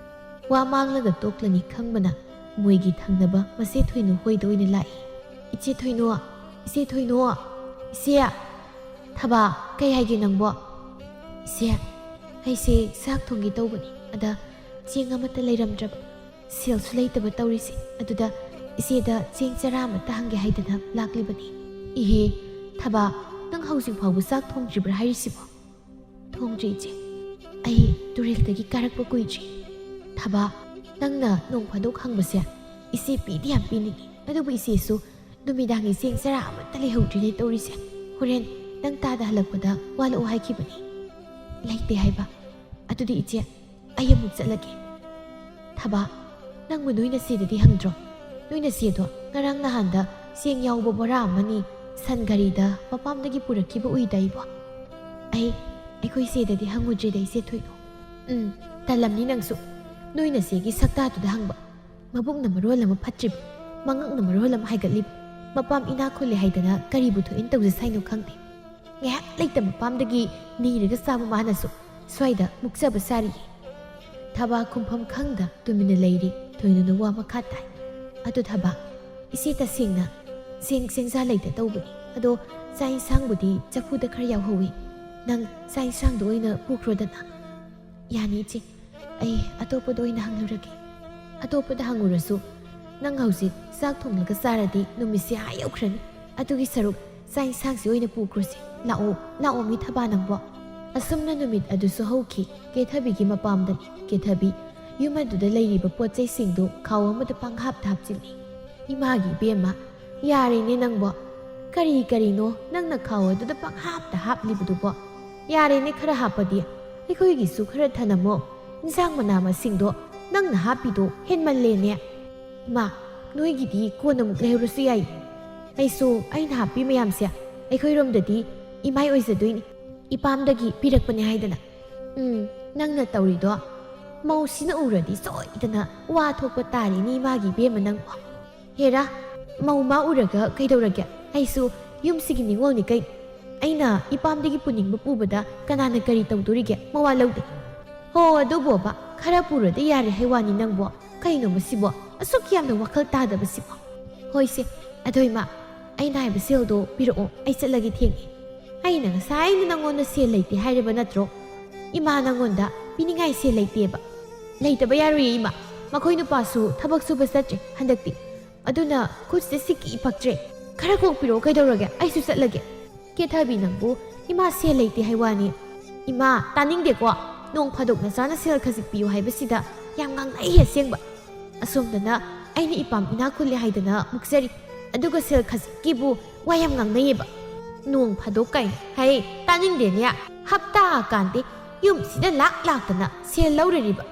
[SPEAKER 1] ꯋꯥ ꯃꯥꯡꯂꯒ ꯇꯣꯛꯂꯅꯤ ꯈꯪꯕꯅ ꯃꯣꯏꯒꯤ ꯊꯪꯅꯕ ꯃꯆꯦ ꯊꯣꯏꯅꯨ ꯍꯣꯏꯗ ꯑꯣꯏꯅ ꯂꯥꯛꯏ ꯏꯆꯦ ꯊꯣꯏꯅꯨ ꯏꯆꯦ ꯊꯣꯏꯅꯨ ꯏꯆꯦ ꯊꯕꯥ ꯀꯩ ꯍꯥꯏꯒꯦ ꯅꯪꯕꯣ ꯏꯆꯦ ꯑꯩꯁꯦ ꯆꯥꯛ ꯊꯣꯡꯒꯦ ꯇꯧꯕꯅꯤ ꯑꯗ ꯆꯦꯡ ꯑꯃꯠꯇ ꯂꯩꯔꯝꯗ꯭ꯔꯕ ꯁꯦꯜꯁꯨ ꯂꯩꯇꯕ ꯇꯧꯔꯤꯁꯦ ꯑꯗꯨꯗ ꯏꯆꯦꯗ ꯆꯦꯡ ꯆꯔꯥ ꯑꯃꯠꯇ ꯍꯪꯒꯦ ꯍꯥꯏꯗꯅ ꯂꯥꯛꯂꯤꯕꯅꯤ ꯏꯍꯦ ꯊꯕꯥ ꯅꯪ ꯍꯧꯖꯤꯛ ꯐꯥꯎꯕ ꯆꯥꯛ ꯊꯣꯡꯗ꯭ꯔꯤꯕ꯭ꯔꯥ ꯍꯥꯏꯔꯤꯁꯤꯕꯣ ꯊꯣꯡꯗ꯭ꯔꯤ ꯏꯆꯦ ꯑꯩ ꯇꯨꯔꯦꯜꯗꯒꯤ ꯀꯥꯔꯛꯄ ꯀꯨꯏꯗ꯭ꯔꯤ ꯊꯕꯥ ꯅꯪꯅ ꯅꯣꯡ ꯐꯥꯗꯣꯛ ꯍꯪꯕꯁꯦ ꯏꯆꯦ ꯄꯤꯗꯤ ꯌꯥꯝ ꯄꯤꯅꯤꯡꯉꯤ ꯑꯗꯨꯕꯨ ꯏꯆꯦꯁꯨ ꯅꯨꯃꯤꯗꯥꯡꯒꯤ ꯆꯦꯡ ꯆꯔꯥ ꯑꯃꯠꯇ ꯂꯩꯍꯧꯗ꯭ꯔꯤꯅꯦ ꯇꯧꯔꯤꯁꯦ ꯍꯣꯔꯦꯟ ꯅꯪ ꯇꯥꯗ ꯍꯜꯂꯛꯄꯗ ꯋꯥꯠꯂꯛꯑꯣ ꯍꯥꯏꯈꯤꯕꯅꯤ ꯂꯩꯇꯦ ꯍꯥꯏꯕ ꯑꯗꯨꯗꯤ ꯏꯆꯦ ꯑꯩ ꯑꯃꯨꯛ ꯆꯠꯂꯒꯦ ꯊꯕꯥ ꯅꯪꯕꯨ ꯅꯣꯏꯅ ꯁꯤꯗꯗꯤ ꯍꯪꯗ꯭ꯔꯣ? ꯅꯣꯏꯅ ꯁꯤꯗꯣ ꯉꯔꯥꯡ ꯅꯍꯥꯟꯗ ꯆꯦꯡ ꯌꯥꯎꯕ ꯕꯣꯔꯥ ꯑꯃꯅꯤ ꯁꯟ ꯒꯥꯔꯤꯗ ꯃꯄꯥꯝꯗꯒꯤ ꯄꯨꯔꯛꯈꯤꯕ ꯎꯏꯗ ꯑꯩꯕꯣ. ꯑꯩꯈꯣꯏ ꯁꯤꯗꯗꯤ ꯍꯪꯉꯨꯗ꯭ꯔꯦꯗ ꯏꯆꯦ ꯊꯣꯏꯗꯣ. ꯇꯜꯂꯝꯅꯤ ꯅꯪꯁꯨ. ꯅꯣꯏꯅ ꯁꯤꯒꯤ ꯁꯛꯇꯥꯗꯨꯗ ꯍꯪꯕ. ꯃꯕꯨꯛꯅ ꯃꯔꯣꯜ ꯑꯃ ꯐꯠꯇ꯭ꯔꯤꯕ, ꯃꯉꯛꯅ ꯃꯔꯣꯜ ꯑꯃ ꯍꯥꯏꯒꯠꯂꯤꯕ. ꯃꯄꯥꯝ ꯏꯅꯥꯛ ꯈꯨꯜꯂꯦ ꯍꯥꯏꯗꯅ ꯀꯔꯤꯕꯨ ꯊꯣꯛꯏꯟ ꯇꯧꯖꯁꯥꯏꯅꯣ ꯈꯪꯗꯦ. ꯉꯥꯏꯍꯥꯛ ꯂꯩꯇ ꯃꯄꯥꯝꯗꯒꯤ ꯅꯤꯔꯒ ꯆꯥꯕ ꯃꯥꯅꯁꯨ ꯁ꯭ꯋꯥꯏꯗ ꯃꯨꯛꯆꯕ ꯁꯥꯔꯤꯌꯦ. ꯊꯕꯥ ꯈꯨꯝꯐꯝ ꯈꯪꯗ ꯇꯨꯃꯤꯟꯅ ꯂꯩꯔꯤ ꯊꯣꯏꯅꯨꯅ ꯋꯥ ꯃꯈꯥ ꯇꯥꯏ. ꯑꯗꯨ ꯊꯕꯥ, ꯏꯆꯦ ꯇꯁꯦꯡꯅ ꯆꯦꯡꯖꯥ ꯂꯩꯇ ꯇꯧꯕꯅꯤ. ꯑꯗꯣ ꯆꯥꯛ ꯏꯟꯁꯥꯡꯕꯨꯗꯤ ꯆꯐꯨꯗ ꯈꯔ ꯌꯥꯎꯍꯧꯋꯤ. ꯅꯪ ꯆꯥꯛ ꯏꯟꯁꯥꯡꯗꯣ ꯑꯣꯏꯅ ꯄꯨꯈ꯭ꯔꯣꯗꯅ. ꯌꯥꯅꯤ ꯏꯆꯦ. ꯑꯩ ꯑꯇꯣꯞꯄꯗ ꯑꯣꯏꯅ ꯍꯪꯂꯨꯔꯒꯦ. ꯑꯇꯣꯞꯄꯗ ꯍꯪꯉꯨꯔꯁꯨ ꯅꯪ ꯍꯧꯖꯤꯛ ꯆꯥꯛ ꯊꯣꯡꯂꯒ ꯆꯥꯔꯗꯤ ꯅꯨꯃꯤꯠꯁꯦ ꯑꯥ ꯌꯧꯈ꯭ꯔꯅꯤ. ꯑꯗꯨꯒꯤ ꯁꯔꯨꯛ ꯆꯥꯛ ꯏꯟꯁꯥꯡꯁꯤ ꯑꯣꯏꯅ ꯄꯨꯈ꯭ꯔꯣꯁꯦ. ꯂꯥꯛꯑꯣ ꯃꯤ ꯊꯕꯥ ꯅꯪꯕꯣ. ꯑꯁꯨꯝꯅ ꯅꯨꯃꯤꯠ ꯑꯗꯨꯁꯨ ꯍꯧꯈꯤ. ꯀꯦꯊꯕꯤꯒꯤ ꯃꯄꯥꯝꯗꯅꯤ. ꯀꯦꯊꯕꯤ ꯌꯨꯝ ꯑꯗꯨꯗ ꯂꯩꯔꯤꯕ ꯄꯣꯠ ꯆꯩꯁꯤꯡꯗꯨ ꯈꯥꯎ ꯑꯃꯗ ꯄꯪꯍꯥꯞꯇ ꯍꯥꯞꯆꯤꯜꯂꯤ. ꯏꯃꯥꯒꯤ ꯏꯕꯦꯝꯃ, ꯌꯥꯔꯦꯅꯦ ꯅꯪꯕꯣ. ꯀꯔꯤꯅꯣ ꯅꯪꯅ ꯈꯥꯎ ꯑꯗꯨꯗ ꯄꯪꯍꯥꯞꯇ ꯍꯥꯞꯂꯤꯕꯗꯨꯕꯣ. ꯌꯥꯔꯦꯅꯦ ꯈꯔ ꯍꯥꯞꯄꯗꯤ. ꯑꯩꯈꯣꯏꯒꯤꯁꯨ ꯈꯔ ꯊꯅꯝꯃꯣ. ꯏꯟꯁꯥꯡ ꯃꯅꯥ ꯃꯁꯤꯡꯗꯣ ꯅꯪꯅ ꯍꯥꯞꯄꯤꯗꯣ ꯍꯦꯟꯃꯜꯂꯦꯅꯦ. ꯏꯃꯥ, ꯅꯣꯏꯒꯤꯗꯤ ꯀꯣꯟꯅ ꯑꯃꯨꯛ ꯂꯩꯍꯧꯔꯁꯨ ꯌꯥꯏ. ꯑꯩꯅ ꯍꯥꯞꯄꯤ ꯃꯌꯥꯝꯁꯦ ꯑꯩꯈꯣꯏꯔꯣꯝꯗꯗꯤ ꯏꯃꯥꯏ ꯑꯣꯏꯖꯗꯣꯏꯅꯤ. ꯏꯄꯥꯝꯗꯒꯤ ꯄꯤꯔꯛꯄꯅꯦ ꯍꯥꯏꯗꯅ. ꯅꯪꯅ ꯇꯧꯔꯤꯗꯣ ꯃꯧꯁꯤꯅ ꯎꯔꯗꯤ ꯁꯣꯏꯗꯅ ꯋꯥ ꯊꯣꯛꯄ ꯇꯥꯔꯤꯅꯤ ꯏꯃꯥꯒꯤ ꯏꯕꯦꯝꯃ ꯅꯪꯕꯣ. ꯍꯦꯔꯥ, ꯃꯧ ꯃꯥ ꯎꯔꯒ ꯀꯩꯗꯧꯔꯒꯦ? ꯑꯩꯁꯨ ꯌꯨꯝꯁꯤꯒꯤ ꯅꯤꯉꯣꯜꯅꯤ ꯀꯩ. ꯑꯩꯅ ꯏꯄꯥꯝꯗꯒꯤ ꯄꯨꯅꯤꯡꯕ ꯄꯨꯕꯗ ꯀꯅꯥꯅ ꯀꯔꯤ ꯇꯧꯗꯣꯔꯤꯒꯦ? ꯃꯋꯥ ꯂꯧꯗꯦ. ꯍꯣ ꯑꯗꯨꯕꯣꯕ ꯈꯔ ꯄꯨꯔꯗꯤ ꯌꯥꯔꯦ ꯍꯥꯏꯋꯥꯅꯤ ꯅꯪꯕꯣ. ꯀꯩꯅꯣ ꯃꯁꯤꯕꯣ? ꯑꯁꯨꯛ ꯌꯥꯝꯅ ꯋꯥꯈꯜ ꯇꯥꯗꯕꯁꯤꯕꯣ. ꯍꯣꯏꯁꯦ, ꯑꯗꯣ ꯏꯃꯥ, ꯑꯩꯅ ꯍꯥꯏꯕ ꯁꯦꯜꯗꯣ ꯄꯤꯔꯛꯑꯣ. ꯑꯩ ꯆꯠꯂꯒꯦ ꯊꯦꯡꯉꯦ. ꯑꯩꯅ ꯉꯁꯥꯏꯅ ꯅꯪꯉꯣꯟꯗ ꯁꯦꯜ ꯂꯩꯇꯦ ꯍꯥꯏꯔꯤꯕ ꯅꯠꯇ꯭ꯔꯣ? ꯏꯃꯥ ꯅꯪꯉꯣꯟꯗ ꯄꯤꯅꯤꯡꯉꯥꯏ ꯁꯦꯜ ꯂꯩꯇꯦꯕ. ꯂꯩꯇꯕ ꯌꯥꯔꯣꯏꯌꯦ ꯏꯃꯥ. ꯃꯈꯣꯏ ꯅꯨꯄꯥꯁꯨ ꯊꯕꯛ ꯁꯨꯕ ꯆꯠꯇ꯭ꯔꯦ ꯍꯟꯗꯛꯇꯤ. ꯑꯗꯨꯅ ꯈꯨꯠꯁꯦ ꯁꯤꯀꯤ ꯐꯛꯇ꯭ꯔꯦ. ꯈꯔ ꯀꯣꯛꯄꯤꯔꯛꯑꯣ ꯀꯩꯗꯧꯔꯒꯦ? ꯑꯩꯁꯨ ꯆꯠꯂꯒꯦ. ꯀꯦꯊꯕꯤ ꯅꯪꯕꯨ ꯏꯃꯥ ꯁꯦꯜ ꯂꯩꯇꯦ ꯍꯥꯏꯋꯥꯅꯤ. ꯏꯃꯥ, ꯇꯥꯅꯤꯡꯗꯦꯀꯣ. ꯅꯣꯡ ꯐꯥꯗꯣꯛ ꯅꯆꯥꯅ ꯁꯦꯜ ꯈꯖꯤꯛ ꯄꯤꯌꯨ ꯍꯥꯏꯕꯁꯤꯗ ꯌꯥꯝ ꯉꯥꯡꯅꯩ ꯑꯁꯦꯡꯕ. ꯑꯁꯣꯝꯗꯅ ꯑꯩꯅ ꯏꯄꯥꯝ ꯏꯅꯥꯛ ꯈꯨꯜꯂꯦ ꯍꯥꯏꯗꯅ ꯃꯨꯛꯆꯔꯤ. ꯑꯗꯨꯒ ꯁꯦꯜ ꯈꯖꯤꯛꯀꯤꯕꯨ ꯋꯥ ꯌꯥꯝ ꯉꯥꯡꯅꯩꯌꯦꯕ. ꯅꯣꯡ ꯐꯥꯗꯣꯛ ꯀꯥꯏꯅ. ꯍꯩ, ꯇꯥꯅꯤꯡꯗꯦꯅꯦ. ꯍꯞꯇꯥ ꯀꯥꯟꯗꯦ ꯌꯨꯝꯁꯤꯗ ꯂꯥꯛꯇꯅ ꯁꯦꯜ ꯂꯧꯔꯤꯕ.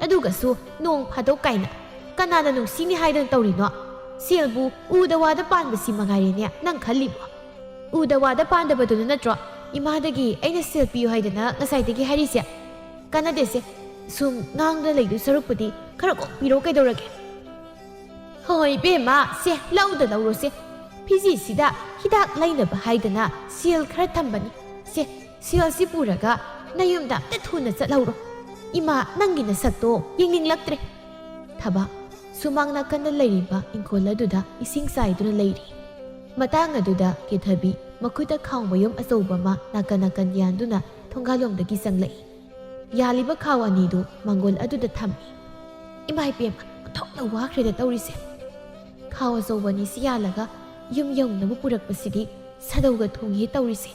[SPEAKER 1] ꯑꯗꯨꯒꯁꯨ ꯅꯣꯡ ꯐꯥꯗꯣꯛ ꯀꯥꯏꯅ. ꯀꯅꯥꯅ ꯅꯨꯡꯁꯤꯅꯤ ꯍꯥꯏꯗꯅ ꯇꯧꯔꯤꯅꯣ? ꯁꯦꯜꯕꯨ ꯎꯗ ꯋꯥꯗ ꯄꯥꯟꯕꯁꯤ ꯃꯉꯥꯏꯔꯦꯅꯦ ꯅꯪ ꯈꯜꯂꯤꯕꯣ. ꯎꯗ ꯋꯥꯗ ꯄꯥꯟꯗꯕꯗꯨꯅ ꯅꯠꯇ꯭ꯔꯣ ꯏꯃꯥꯗꯒꯤ ꯑꯩꯅ ꯁꯦꯜ ꯄꯤꯌꯨ ꯍꯥꯏꯗꯅ ꯉꯁꯥꯏꯗꯒꯤ ꯍꯥꯏꯔꯤꯁꯦ. ꯀꯥꯟꯅꯗꯦꯁꯦ. ꯁꯨꯝ ꯉꯥꯡꯗ ꯂꯩꯗꯣꯏ ꯁꯔꯨꯛꯄꯨꯗꯤ ꯈꯔ ꯀꯣꯛꯄꯤꯔꯣ ꯀꯩꯗꯧꯔꯒꯦ? ꯍꯣꯏ ꯏꯕꯦꯝꯃ, ꯁꯦ ꯂꯧꯔꯣꯁꯦ. ꯐꯤꯖꯤꯁꯤꯗ ꯍꯤꯗꯥꯛ ꯂꯩꯅꯕ ꯍꯥꯏꯗꯅ ꯁꯦꯜ ꯈꯔ ꯊꯝꯕꯅꯤ. ꯁꯦꯜꯁꯤ ꯄꯨꯔꯒ ꯅꯌꯨꯝꯗ ꯑꯝꯇ ꯊꯨꯅ ꯆꯠꯍꯧꯔꯣ. ꯏꯃꯥ, ꯅꯪꯒꯤ ꯅꯁꯛꯇꯣ ꯌꯦꯡꯅꯤꯡꯂꯛꯇ꯭ꯔꯦ. ꯊꯕꯥ ꯁꯨꯃꯥꯡ ꯅꯥꯀꯟꯗ ꯂꯩꯔꯤꯕ ꯏꯪꯈꯣꯜ ꯑꯗꯨꯗ ꯏꯁꯤꯡ ꯆꯥꯏꯗꯨꯅ ꯂꯩꯔꯤ. ꯃꯇꯥꯡ ꯑꯗꯨꯗ ꯀꯦꯊꯕꯤ ꯃꯈꯨꯠꯇ ꯈꯥꯎ ꯃꯌꯨꯝ ꯑꯆꯧꯕ ꯑꯃ ꯅꯥꯀꯟ ꯌꯥꯟꯗꯨꯅ ꯊꯣꯡꯒꯥꯜꯂꯣꯝꯗꯒꯤ ꯆꯪꯂꯛꯏ. ꯌꯥꯜꯂꯤꯕ ꯈꯥꯎ ꯑꯅꯤꯗꯨ ꯃꯥꯡꯒꯣꯜ ꯑꯗꯨꯗ ꯊꯝꯃꯤ. ꯏꯃꯥ ꯏꯕꯦꯝꯃ, ꯑꯣꯟꯊꯣꯛꯅ ꯋꯥꯈ꯭ꯔꯦꯗ ꯇꯧꯔꯤꯁꯦ. ꯈꯥꯎ ꯑꯆꯧꯕ ꯑꯅꯤꯁꯤ ꯌꯥꯜꯂꯒ ꯌꯨꯝ ꯌꯧꯅꯕ ꯄꯨꯔꯛꯄꯁꯤꯗꯤ ꯁꯥꯗꯧꯒ ꯊꯣꯡꯉꯦ ꯇꯧꯔꯤꯁꯦ.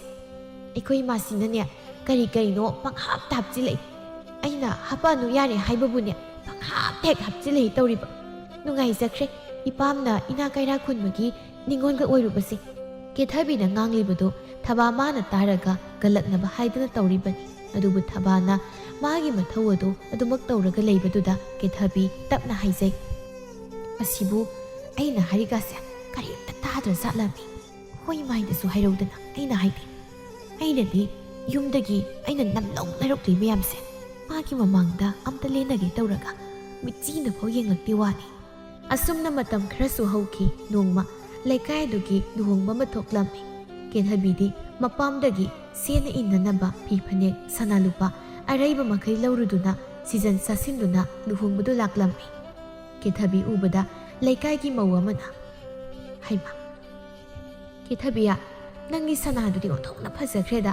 [SPEAKER 1] ꯑꯩꯈꯣꯏ ꯏꯃꯥꯁꯤꯅꯅꯦ ꯀꯔꯤꯅꯣ ꯄꯪꯍꯥꯞꯇ ꯍꯥꯞꯆꯤꯜꯂꯛꯏ. ꯑꯩꯅ ꯍꯥꯞꯄꯛꯑꯅꯨ ꯌꯥꯔꯦ ꯍꯥꯏꯕꯕꯨꯅꯦ ꯄꯪꯍꯥꯞꯇ ꯍꯦꯛ ꯍꯥꯞꯆꯤꯜꯂꯛꯏ ꯇꯧꯔꯤꯕ. ꯅꯨꯡꯉꯥꯏꯖꯈ꯭ꯔꯦ ꯏꯄꯥꯝꯅ ꯏꯅꯥ ꯀꯩꯔꯥ ꯈꯨꯟꯕꯒꯤ ꯅꯤꯉꯣꯜꯒ ꯑꯣꯏꯔꯨꯕꯁꯦ. ꯀꯦꯊꯕꯤꯅ ꯉꯥꯡꯂꯤꯕꯗꯨ ꯊꯕꯥ ꯃꯥꯅ ꯇꯥꯔꯒ ꯒꯜꯂꯛꯅꯕ ꯍꯥꯏꯗꯅ ꯇꯧꯔꯤꯕꯅꯤ. ꯑꯗꯨꯕꯨ ꯊꯕꯥꯅ ꯃꯥꯒꯤ ꯃꯊꯧ ꯑꯗꯨ ꯑꯗꯨꯃꯛ ꯇꯧꯔꯒ ꯂꯩꯕꯗꯨꯗ ꯀꯦꯊꯕꯤ ꯇꯞꯅ ꯍꯥꯏꯖꯩ. ꯑꯁꯤꯕꯨ ꯑꯩꯅ ꯍꯥꯏꯔꯤꯒꯁꯦ ꯀꯔꯤꯝꯇ ꯇꯥꯗ꯭ꯔꯖꯥꯠꯂꯃꯤ. ꯍꯣꯏ ꯏꯃꯥꯏꯗꯁꯨ ꯍꯥꯏꯔꯧꯗꯅ. ꯑꯩꯅ ꯍꯥꯏꯗꯤ ꯑꯩꯅꯗꯤ ꯌꯨꯝꯗꯒꯤ ꯑꯩꯅ ꯅꯝꯂꯧ ꯂꯩꯔꯛꯂꯤ ꯃꯌꯥꯝꯁꯦ ꯃꯥꯒꯤ ꯃꯃꯥꯡꯗ ꯑꯝꯇ ꯂꯦꯟꯅꯒꯦ ꯇꯧꯔꯒ ꯃꯤꯠꯆꯤꯅꯐꯥꯎ ꯌꯦꯡꯂꯛꯇꯦ ꯋꯥꯅꯤ. ꯑꯁꯨꯝꯅ ꯃꯇꯝ ꯈꯔꯁꯨ ꯍꯧꯈꯤ. ꯅꯣꯡꯃ ꯂꯩꯀꯥꯏ ꯑꯗꯨꯒꯤ ꯂꯨꯍꯣꯡꯕ ꯑꯃ ꯊꯣꯛꯂꯝꯃꯤ. ꯀꯦꯊꯕꯤꯗꯤ ꯃꯄꯥꯝꯗꯒꯤ ꯁꯦꯠꯅ ꯏꯟꯅꯅꯕ ꯐꯤ ꯐꯅꯦꯛ ꯁꯅꯥ ꯂꯨꯄꯥ ꯑꯔꯩꯕ ꯃꯈꯩ ꯂꯧꯔꯨꯗꯨꯅ ꯁꯤꯖꯟ ꯆꯥꯁꯤꯟꯗꯨꯅ ꯂꯨꯍꯣꯡꯕꯗꯨ ꯂꯥꯛꯂꯝꯃꯤ. ꯀꯦꯊꯕꯤ ꯎꯕꯗ ꯂꯩꯀꯥꯏꯒꯤ ꯃꯧ ꯑꯃꯅ, ꯍꯩꯃꯥ ꯀꯦꯊꯕꯤꯌꯥ, ꯅꯪꯒꯤ ꯁꯅꯥꯗꯨꯗꯤ ꯑꯣꯟꯊꯣꯛꯅ ꯐꯖꯈ꯭ꯔꯦꯗ.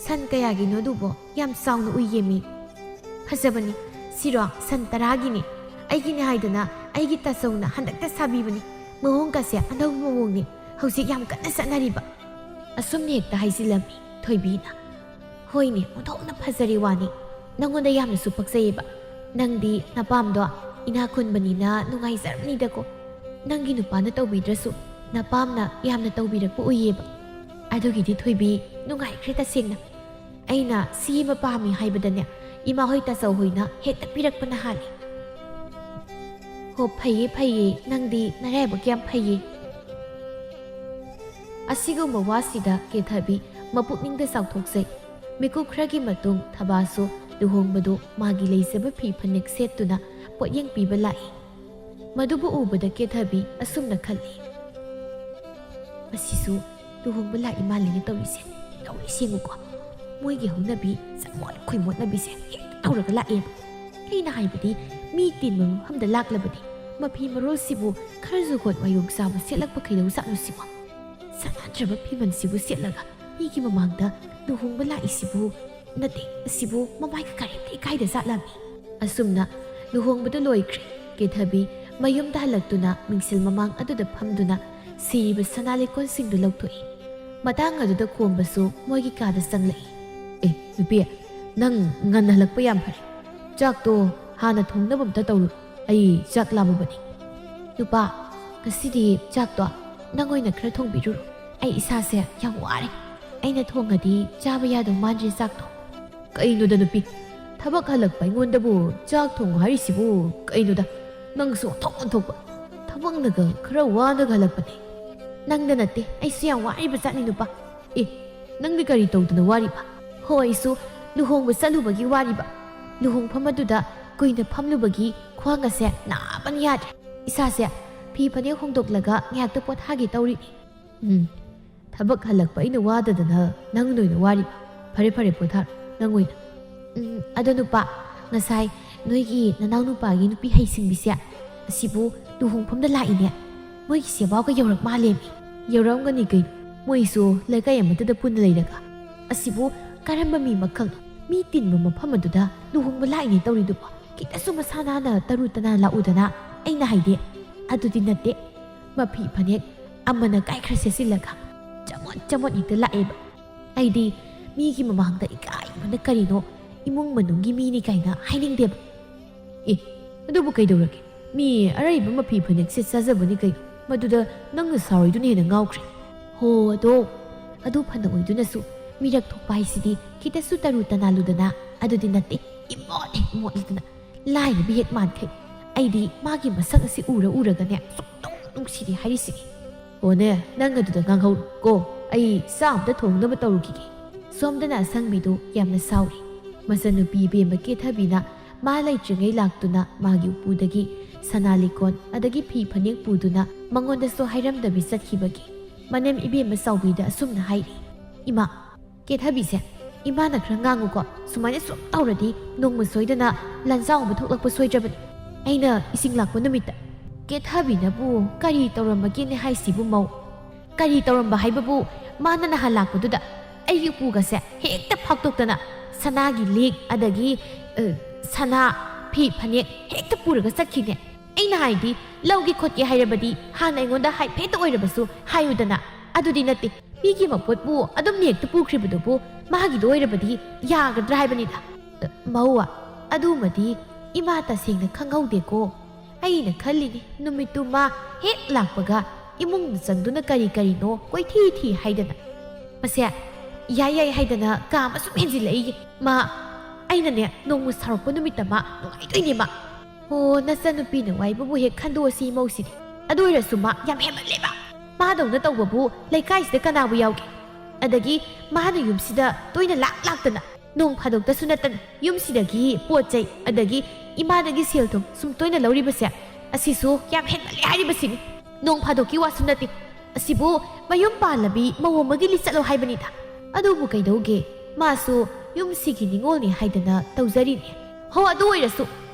[SPEAKER 1] ꯁꯟ ꯀꯌꯥꯒꯤꯅꯣ ꯑꯗꯨꯕꯣ? ꯌꯥꯝ ꯆꯥꯎꯅ ꯎꯏꯌꯦꯃꯤ. ꯐꯖꯕꯅꯤ. ꯁꯤꯔꯣ ꯁꯟ 10ꯒꯤꯅꯤ. ꯑꯩꯒꯤꯅꯦ ꯍꯥꯏꯗꯅ ꯑꯩꯒꯤ ꯇꯥꯆꯧꯅ ꯍꯟꯗꯛꯇ ꯁꯥꯕꯤꯕꯅꯤ. ꯃꯑꯣꯡꯒꯁꯦ ꯑꯅꯧꯕ ꯃꯑꯣꯡꯅꯤ. ꯍꯧꯖꯤꯛ ꯌꯥꯝ ꯀꯟꯅ ꯆꯠꯅꯔꯤꯕ. ꯑꯁꯨꯝꯅ ꯍꯦꯛꯇ ꯍꯥꯏꯖꯤꯜꯂꯝꯃꯤ ꯊꯣꯏꯕꯤꯅ. ꯍꯣꯏꯅꯦ, ꯑꯣꯟꯊꯣꯛꯅ ꯐꯖꯔꯤ ꯋꯥꯅꯤ. ꯅꯪꯉꯣꯟꯗ ꯌꯥꯝꯅꯁꯨ ꯄꯛꯆꯩꯌꯦꯕ. ꯅꯪꯗꯤ ꯅꯄꯥꯝꯗꯣ ꯏꯅꯥꯛ ꯈꯨꯟꯕꯅꯤꯅ ꯅꯨꯡꯉꯥꯏꯖꯔꯝꯅꯤꯗꯀꯣ. ꯅꯪꯒꯤ ꯅꯨꯄꯥꯅ ꯇꯧꯕꯤꯗ꯭ꯔꯁꯨ ꯅꯄꯥꯝꯅ ꯌꯥꯝꯅ ꯇꯧꯕꯤꯔꯛꯄ ꯎꯏꯌꯦꯕ. ꯑꯗꯨꯒꯤꯗꯤ ꯊꯣꯏꯕꯤ ꯅꯨꯡꯉꯥꯏꯈ꯭ꯔꯦ ꯇꯁꯦꯡꯅ. ꯑꯩꯅ ꯁꯤ ꯑꯃ ꯄꯥꯝꯃꯤ ꯍꯥꯏꯕꯗꯅꯦ ꯏꯃꯥ ꯍꯣꯏ ꯇꯥꯆꯧ ꯍꯣꯏꯅ ꯍꯦꯛꯇ ꯄꯤꯔꯛꯄꯅ ꯍꯥꯜꯂꯤ. ꯍꯣ ꯐꯩꯌꯦ ꯐꯩꯌꯦ ꯅꯪꯗꯤ ꯅꯔꯥꯏꯕꯛ ꯌꯥꯝ ꯐꯩꯌꯦ ꯑꯁꯤꯒꯨꯝꯕ ꯋꯥꯁꯤꯗ ꯀꯦꯊꯕꯤ ꯃꯄꯨꯛꯅꯤꯡꯗ ꯆꯥꯎꯊꯣꯛꯆꯩ ꯃꯤꯀꯨꯞ ꯈꯔꯒꯤ ꯃꯇꯨꯡ ꯊꯕꯥꯁꯨ ꯂꯨꯍꯣꯡꯕꯗꯨ ꯃꯥꯒꯤ ꯂꯩꯖꯕ ꯐꯤ ꯐꯅꯦꯛ ꯁꯦꯠꯇꯨꯅ ꯄꯣꯠꯌꯦꯡ ꯄꯤꯕ ꯂꯥꯛꯏ ꯃꯗꯨꯕꯨ ꯎꯕꯗ ꯀꯦꯊꯕꯤ ꯑꯁꯨꯝꯅ ꯈꯜꯂꯤ ꯃꯁꯤꯁꯨ ꯂꯨꯍꯣꯡꯕ ꯂꯥꯛꯏ ꯃꯥꯜꯂꯤꯅꯦ ꯇꯧꯔꯤꯁꯦ ꯇꯧꯔꯤꯁꯦ ꯌꯦꯡꯉꯨꯀꯣ ꯃꯣꯏꯒꯤ ꯍꯧꯅꯕꯤ ꯆꯃꯣꯠ ꯈꯨꯏꯃꯣꯠꯅꯕꯤꯁꯦ ꯍꯦꯛꯇ ꯇꯧꯔꯒ ꯂꯥꯛꯑꯦꯕ ꯑꯩꯅ ꯍꯥꯏꯕꯗꯤ ꯃꯤ ꯇꯤꯟꯕ ꯃꯐꯝꯗ ꯂꯥꯛꯂꯕꯗꯤ ꯃꯐꯤ ꯃꯔꯣꯜꯁꯤꯕꯨ ꯈꯔ ꯖꯨꯒꯣꯠ ꯋꯥꯌꯣꯡ ꯆꯥꯕ ꯁꯦꯠꯂꯛꯄ ꯀꯩꯗꯧ ꯆꯥꯠꯂꯨꯁꯤꯕꯣ ꯁꯅꯥꯗ꯭ꯔꯕ ꯐꯤꯃꯟꯁꯤꯕꯨ ꯁꯦꯠꯂꯒ ꯃꯤꯒꯤ ꯃꯃꯥꯡꯗ ꯂꯨꯍꯣꯡꯕ ꯂꯥꯛꯏꯁꯤꯕꯨ ꯅꯠꯇꯦ ꯑꯁꯤꯕꯨ ꯃꯃꯥꯏꯒ ꯀꯔꯤꯝꯇ ꯏꯀꯥꯏꯗ ꯆꯥꯠꯂꯝꯃꯤ ꯑꯁꯨꯝꯅ ꯂꯨꯍꯣꯡꯕꯗꯨ ꯂꯣꯏꯈ꯭ꯔꯦ ꯀꯦꯊꯕꯤ ꯃꯌꯨꯝꯗ ꯍꯜꯂꯛꯇꯨꯅ ꯃꯤꯡꯁꯦꯜ ꯃꯃꯥꯡ ꯑꯗꯨꯗ ꯐꯝꯗꯨꯅ ꯁꯤꯔꯤꯕ ꯁꯅꯥ ꯂꯩꯀꯣꯜꯁꯤꯡꯗꯨ ꯂꯧꯊꯣꯛꯏ ꯃꯇꯥꯡ ꯑꯗꯨꯗ ꯈꯣꯝꯕꯁꯨ ꯃꯣꯏꯒꯤ ꯀꯥꯗ ꯆꯪꯂꯛꯏ ꯑꯦ ꯅꯨꯄꯤ ꯅꯪ ꯉꯟꯅ ꯍꯜꯂꯛꯄ ꯌꯥꯝ ꯐꯔꯦ ꯆꯥꯛꯇꯣ ꯍꯥꯟꯅ ꯊꯣꯡꯅꯕ ꯑꯝꯇ ꯇꯧꯔꯨ ꯑꯩ ꯆꯥꯛ ꯂꯥꯝꯃꯕꯅꯤ ꯅꯨꯄꯥ ꯉꯁꯤꯗꯤ ꯆꯥꯛꯇꯣ ꯅꯪ ꯑꯣꯏꯅ ꯈꯔ ꯊꯣꯡꯕꯤꯔꯨꯔꯣ ꯑꯩ ꯏꯁꯥꯁꯦ ꯌꯥꯝ ꯋꯥꯔꯦ ꯑꯩꯅ ꯊꯣꯡꯉꯗꯤ ꯆꯥꯕ ꯌꯥꯗꯧ ꯃꯥꯟꯗ꯭ꯔꯦ ꯆꯥꯛꯇꯣ ꯀꯩꯅꯣꯗ ꯅꯨꯄꯤ ꯊꯕꯛ ꯍꯜꯂꯛꯄ ꯑꯩꯉꯣꯟꯗꯕꯨ ꯆꯥꯛ ꯊꯣꯡꯉꯨ ꯍꯥꯏꯔꯤꯁꯤꯕꯨ ꯀꯩꯅꯣꯗ ꯅꯪꯁꯨ ꯑꯣꯟꯊꯣꯛ ꯊꯕꯛꯅꯒ ꯈꯔ ꯋꯥꯅꯒ ꯍꯜꯂꯛꯄꯅꯦ ꯅꯪꯗ ꯅꯠꯇꯦ ꯑꯩꯁꯨ ꯌꯥꯝ ꯋꯥꯔꯤꯕ ꯆꯥꯠꯅꯤ ꯅꯨꯄꯥ ꯑꯦ ꯅꯪꯗꯤ ꯀꯔꯤ ꯇꯧꯗꯅ ꯋꯥꯔꯤꯕ ꯍꯣ ꯑꯩꯁꯨ ꯂꯨꯍꯣꯡꯕ ꯆꯠꯂꯨꯕꯒꯤ ꯋꯥꯔꯤꯕ ꯂꯨꯍꯣꯡꯐꯝ ꯑꯗꯨꯗ ꯀꯨꯏꯅ ꯐꯝꯂꯨꯕꯒꯤ ꯈ꯭ꯋꯥꯡ ꯑꯁꯦ ꯅꯥꯕꯅ ꯌꯥꯗ꯭ꯔꯦ ꯏꯁꯥꯁꯦ ꯐꯤ ꯐꯅꯦꯛ ꯍꯣꯡꯗꯣꯛꯂꯒ ꯉꯥꯏꯍꯥꯛꯇ ꯄꯣꯊꯥꯒꯦ ꯇꯧꯔꯤꯅꯤ ꯊꯕꯛ ꯍꯜꯂꯛꯄ ꯑꯩꯅ ꯋꯥꯗꯗꯅ ꯅꯪꯅ ꯑꯣꯏꯅ ꯋꯥꯔꯤꯕ ꯐꯔꯦ ꯄꯣꯊꯥꯔꯣ ꯅꯪ ꯑꯣꯏꯅ ꯑꯗꯣ ꯅꯨꯄꯥ ꯉꯁꯥꯏ ꯅꯣꯏꯒꯤ ꯅꯅꯥꯎ ꯅꯨꯄꯥꯒꯤ ꯅꯨꯄꯤ ꯍꯩꯁꯤꯡꯕꯤꯁꯦ ꯑꯁꯤꯕꯨ ꯂꯨꯍꯣꯡꯐꯝꯗ ꯂꯥꯛꯏꯅꯦ ꯃꯣꯏꯒꯤ ꯁꯦꯕꯥꯎꯒ ꯌꯧꯔꯛ ꯃꯥꯜꯂꯦꯃꯤ ꯌꯧꯔꯛꯑꯝꯒꯅꯤ ꯀꯩꯅꯣ ꯃꯣꯏꯁꯨ ꯂꯩꯀꯥꯏ ꯑꯃꯠꯇꯗ ꯄꯨꯟꯅ ꯂꯩꯔꯒ ꯑꯁꯤꯕꯨ ꯀꯔꯝꯕ ꯃꯤ ꯃꯈꯜꯅꯣ ꯃꯤ ꯇꯤꯟꯕ ꯃꯐꯝ ꯑꯗꯨꯗ ꯂꯨꯍꯣꯡꯕ ꯂꯥꯛꯏꯅꯦ ꯇꯧꯔꯤꯗꯨꯕꯣ ꯈꯤꯇꯁꯨ ꯃꯁꯥ ꯅꯥꯟꯅ ꯇꯔꯨ ꯇꯅꯥꯟ ꯂꯥꯛꯎꯗꯅ ꯑꯩꯅ ꯍꯥꯏꯗꯤ ꯑꯗꯨꯗꯤ ꯅꯠꯇꯦ ꯃꯐꯤ ꯐꯅꯦꯛ ꯑꯃꯅ ꯀꯥꯏꯈ꯭ꯔ ꯁꯦꯠꯆꯤꯜꯂꯒ ꯆꯃꯣꯠ ꯍꯦꯛꯇ ꯂꯥꯛꯑꯦꯕ ꯑꯩꯗꯤ ꯃꯤꯒꯤ ꯃꯃꯥꯡꯗ ꯏꯀꯥꯏꯕꯅ ꯀꯔꯤꯅꯣ ꯏꯃꯨꯡ ꯃꯅꯨꯡꯒꯤ ꯃꯤꯅꯤ ꯀꯥꯏꯅ ꯍꯥꯏꯅꯤꯡꯗꯦꯕ ꯑꯦ ꯑꯗꯨꯕꯨ ꯀꯩꯗꯧꯔꯒꯦ ꯃꯤ ꯑꯔꯩꯕ ꯃꯐꯤ ꯐꯅꯦꯛ ꯁꯦꯠ ꯆꯥꯖꯕꯅꯤ ꯀꯩꯅꯣ ꯃꯗꯨꯗ ꯅꯪꯅ ꯁꯥꯎꯔꯤꯗꯨꯅ ꯍꯦꯟꯅ ꯉꯥꯎꯈ꯭ꯔꯦ ꯍꯣ ꯑꯗꯨ ꯐꯅ ꯑꯣꯏꯗꯨꯅꯁꯨ ꯃꯤꯔꯛ ꯊꯣꯛꯄ ꯍꯥꯏꯁꯤꯗꯤ ꯈꯤꯇꯁꯨ ꯇꯔꯨ ꯇꯅꯥꯜꯂꯨꯗꯅ ꯑꯗꯨꯗꯤ ꯅꯠꯇꯦ ꯏꯃꯣꯠꯂꯗꯅ ꯂꯥꯏꯔꯕ ꯍꯦꯛ ꯃꯥꯟꯈꯩ ꯑꯩꯗꯤ ꯃꯥꯒꯤ ꯃꯁꯛ ꯑꯁꯤ ꯎꯔꯒꯅꯦ ꯁꯨꯛꯅꯨꯡ ꯅꯨꯡꯁꯤꯗꯦ ꯍꯥꯏꯔꯤꯁꯤꯅꯤ ꯑꯣꯅꯦ ꯅꯪ ꯑꯗꯨꯗ ꯉꯥꯡꯍꯧꯔꯣ ꯀꯣ ꯑꯩ ꯆꯥꯛ ꯑꯝꯇ ꯊꯣꯡꯅꯕ ꯇꯧꯔꯨꯈꯤꯒꯦ ꯁꯣꯝꯗꯅ ꯑꯁꯪꯕꯤꯗꯨ ꯌꯥꯝꯅ ꯁꯥꯎꯔꯤ ꯃꯆꯟꯅꯨꯄꯤ ꯏꯕꯦꯝꯃ ꯀꯦꯊꯕꯤꯅ ꯃꯥ ꯂꯩꯇ꯭ꯔꯤꯉꯩ ꯂꯥꯛꯇꯨꯅ ꯃꯥꯒꯤ ꯎꯄꯨꯗꯒꯤ ꯁꯅꯥ ꯂꯤꯀꯣꯟ ꯑꯗꯒꯤ ꯐꯤ ꯐꯅꯦꯛ ꯄꯨꯗꯨꯅ ꯃꯉꯣꯟꯗꯁꯨ ꯍꯥꯏꯔꯝꯗꯕꯤ ꯆꯠꯈꯤꯕꯒꯤ ꯃꯅꯦꯝ ꯏꯕꯦꯝꯃ ꯆꯥꯎꯕꯤꯗ ꯑꯁꯨꯝꯅ ꯍꯥꯏꯔꯤ ꯏꯃꯥ ꯀꯦꯊꯕꯤꯁꯦ ꯏꯃꯥꯅ ꯈꯔ ꯉꯥꯡꯉꯨꯀꯣ ꯁꯨꯃꯥꯏꯅ ꯁꯨꯝ ꯇꯧꯔꯗꯤ ꯅꯣꯡꯃ ꯁꯣꯏꯗꯅ ꯂꯟꯆꯥꯎ ꯑꯃ ꯊꯣꯛꯂꯛꯄ ꯁꯣꯏꯗ꯭ꯔꯕꯅꯤ ꯑꯩꯅ ꯏꯁꯤꯡ ꯂꯥꯛꯄ ꯅꯨꯃꯤꯠꯇ ꯀꯦꯊꯕꯤꯅꯕꯨ ꯀꯔꯤ ꯇꯧꯔꯝꯕꯒꯦꯅꯦ ꯍꯥꯏꯁꯤꯕꯨ ꯃꯧ ꯀꯔꯤ ꯇꯧꯔꯝꯕ ꯍꯥꯏꯕꯕꯨ ꯃꯥꯅ ꯅꯍꯥꯟ ꯂꯥꯛꯄꯗꯨꯗ ꯑꯩꯒꯤ ꯎꯄꯨꯒꯁꯦ ꯍꯦꯛꯇ ꯐꯥꯛꯇꯣꯛꯇꯅ ꯁꯅꯥꯒꯤ ꯂꯤꯛ ꯑꯗꯒꯤ ꯁꯅꯥ ꯐꯤ ꯐꯅꯦꯛ ꯍꯦꯛꯇ ꯄꯨꯔꯒ ꯆꯠꯈꯤꯅꯦ ꯑꯩꯅ ꯍꯥꯏꯗꯤ ꯂꯧꯒꯦ ꯈꯣꯠꯀꯦ ꯍꯥꯏꯔꯕꯗꯤ ꯍꯥꯟꯅ ꯑꯩꯉꯣꯟꯗ ꯍꯥꯏꯐꯦꯠꯇ ꯑꯣꯏꯔꯕꯁꯨ ꯍꯥꯏꯌꯨꯗꯅ ꯑꯗꯨꯗꯤ ꯅꯠꯇꯦ ꯃꯤꯒꯤ ꯃꯄꯣꯠꯄꯨ ꯑꯗꯨꯝ ꯍꯦꯛꯇ ꯄꯨꯈ꯭ꯔꯤꯕꯗꯨꯕꯨ ꯃꯥꯒꯤꯗꯣ ꯑꯣꯏꯔꯕꯗꯤ ꯌꯥꯒꯗ꯭ꯔꯥ ꯍꯥꯏꯕꯅꯤꯗ ꯃꯧ ꯑꯗꯨꯃꯗꯤ ꯏꯃꯥ ꯇꯁꯦꯡꯅ ꯈꯪꯍꯧꯗꯦꯀꯣ ꯑꯩꯅ ꯈꯜꯂꯤꯅꯤ ꯅꯨꯃꯤꯠꯇꯨ ꯃꯥ ꯍꯦꯛ ꯂꯥꯛꯄꯒ ꯏꯃꯨꯡꯗ ꯆꯪꯗꯨꯅ ꯀꯔꯤꯅꯣ ꯀꯣꯏꯊꯤ ꯍꯥꯏꯗꯅ ꯃꯁꯦ ꯌꯥꯏ ꯍꯥꯏꯗꯅ ꯀꯥ ꯑꯃ ꯁꯨꯝ ꯍꯦꯟꯖꯤꯜꯂꯛꯏꯒꯦ ꯃꯥ ꯑꯩꯅꯅꯦ ꯅꯣꯡꯃ ꯁꯥꯎꯔꯛꯄ ꯅꯨꯃꯤꯠꯇ ꯃꯥ ꯅꯨꯡꯉꯥꯏꯗꯣꯏꯅꯦ ꯃꯥ ꯍꯣ ꯅꯆꯟꯅꯨꯄꯤꯅ ꯋꯥꯏꯕꯕꯨ ꯍꯦꯛ ꯈꯟꯗꯣꯛꯑꯁꯤ ꯏꯃꯧꯁꯤꯗꯤ ꯑꯗꯨ ꯑꯣꯏꯔꯁꯨ ꯃꯥ ꯌꯥꯝ ꯍꯦꯟꯃꯜꯂꯦꯕ ꯃꯥꯗꯧꯅ ꯇꯧꯕꯕꯨ ꯂꯩꯀꯥꯏꯁꯤꯗ ꯀꯅꯥꯕꯨ ꯌꯥꯎꯒꯦ ꯑꯗꯒꯤ ꯃꯥꯅ ꯌꯨꯝꯁꯤꯗ ꯇꯣꯏꯅ ꯂꯥꯛꯇꯅ ꯅꯣꯡ ꯐꯥꯗꯣꯛꯇꯁꯨ ꯅꯠꯇꯅ ꯌꯨꯝꯁꯤꯗꯒꯤ ꯄꯣꯠ ꯆꯩ ꯑꯗꯒꯤ ꯏꯃꯥꯗꯒꯤ ꯁꯦꯜ ꯊꯨꯝ ꯁꯨꯝ ꯇꯣꯏꯅ ꯂꯧꯔꯤꯕꯁꯦ ꯑꯁꯤꯁꯨ ꯌꯥꯝ ꯍꯦꯟꯃꯜꯂꯦ ꯍꯥꯏꯔꯤꯕꯁꯤꯅꯤ ꯅꯣꯡ ꯐꯥꯗꯣꯛꯀꯤ ꯋꯥꯁꯨ ꯅꯠꯇꯦ ꯑꯁꯤꯕꯨ ꯃꯌꯨꯝ ꯄꯥꯜꯂꯕꯤ ꯃꯧ ꯑꯃꯒꯤ ꯂꯤꯆꯠꯂꯣ ꯍꯥꯏꯕꯅꯤꯗ ꯑꯗꯨꯕꯨ ꯀꯩꯗꯧꯒꯦ ꯃꯥꯁꯨ ꯌꯨꯝꯁꯤꯒꯤ ꯅꯤꯡꯉꯣꯜꯅꯤ ꯍꯥꯏꯗꯅ ꯇꯧꯖꯔꯤꯅꯦ ꯍꯣ ꯑꯗꯨ ꯑꯣꯏꯔꯁꯨ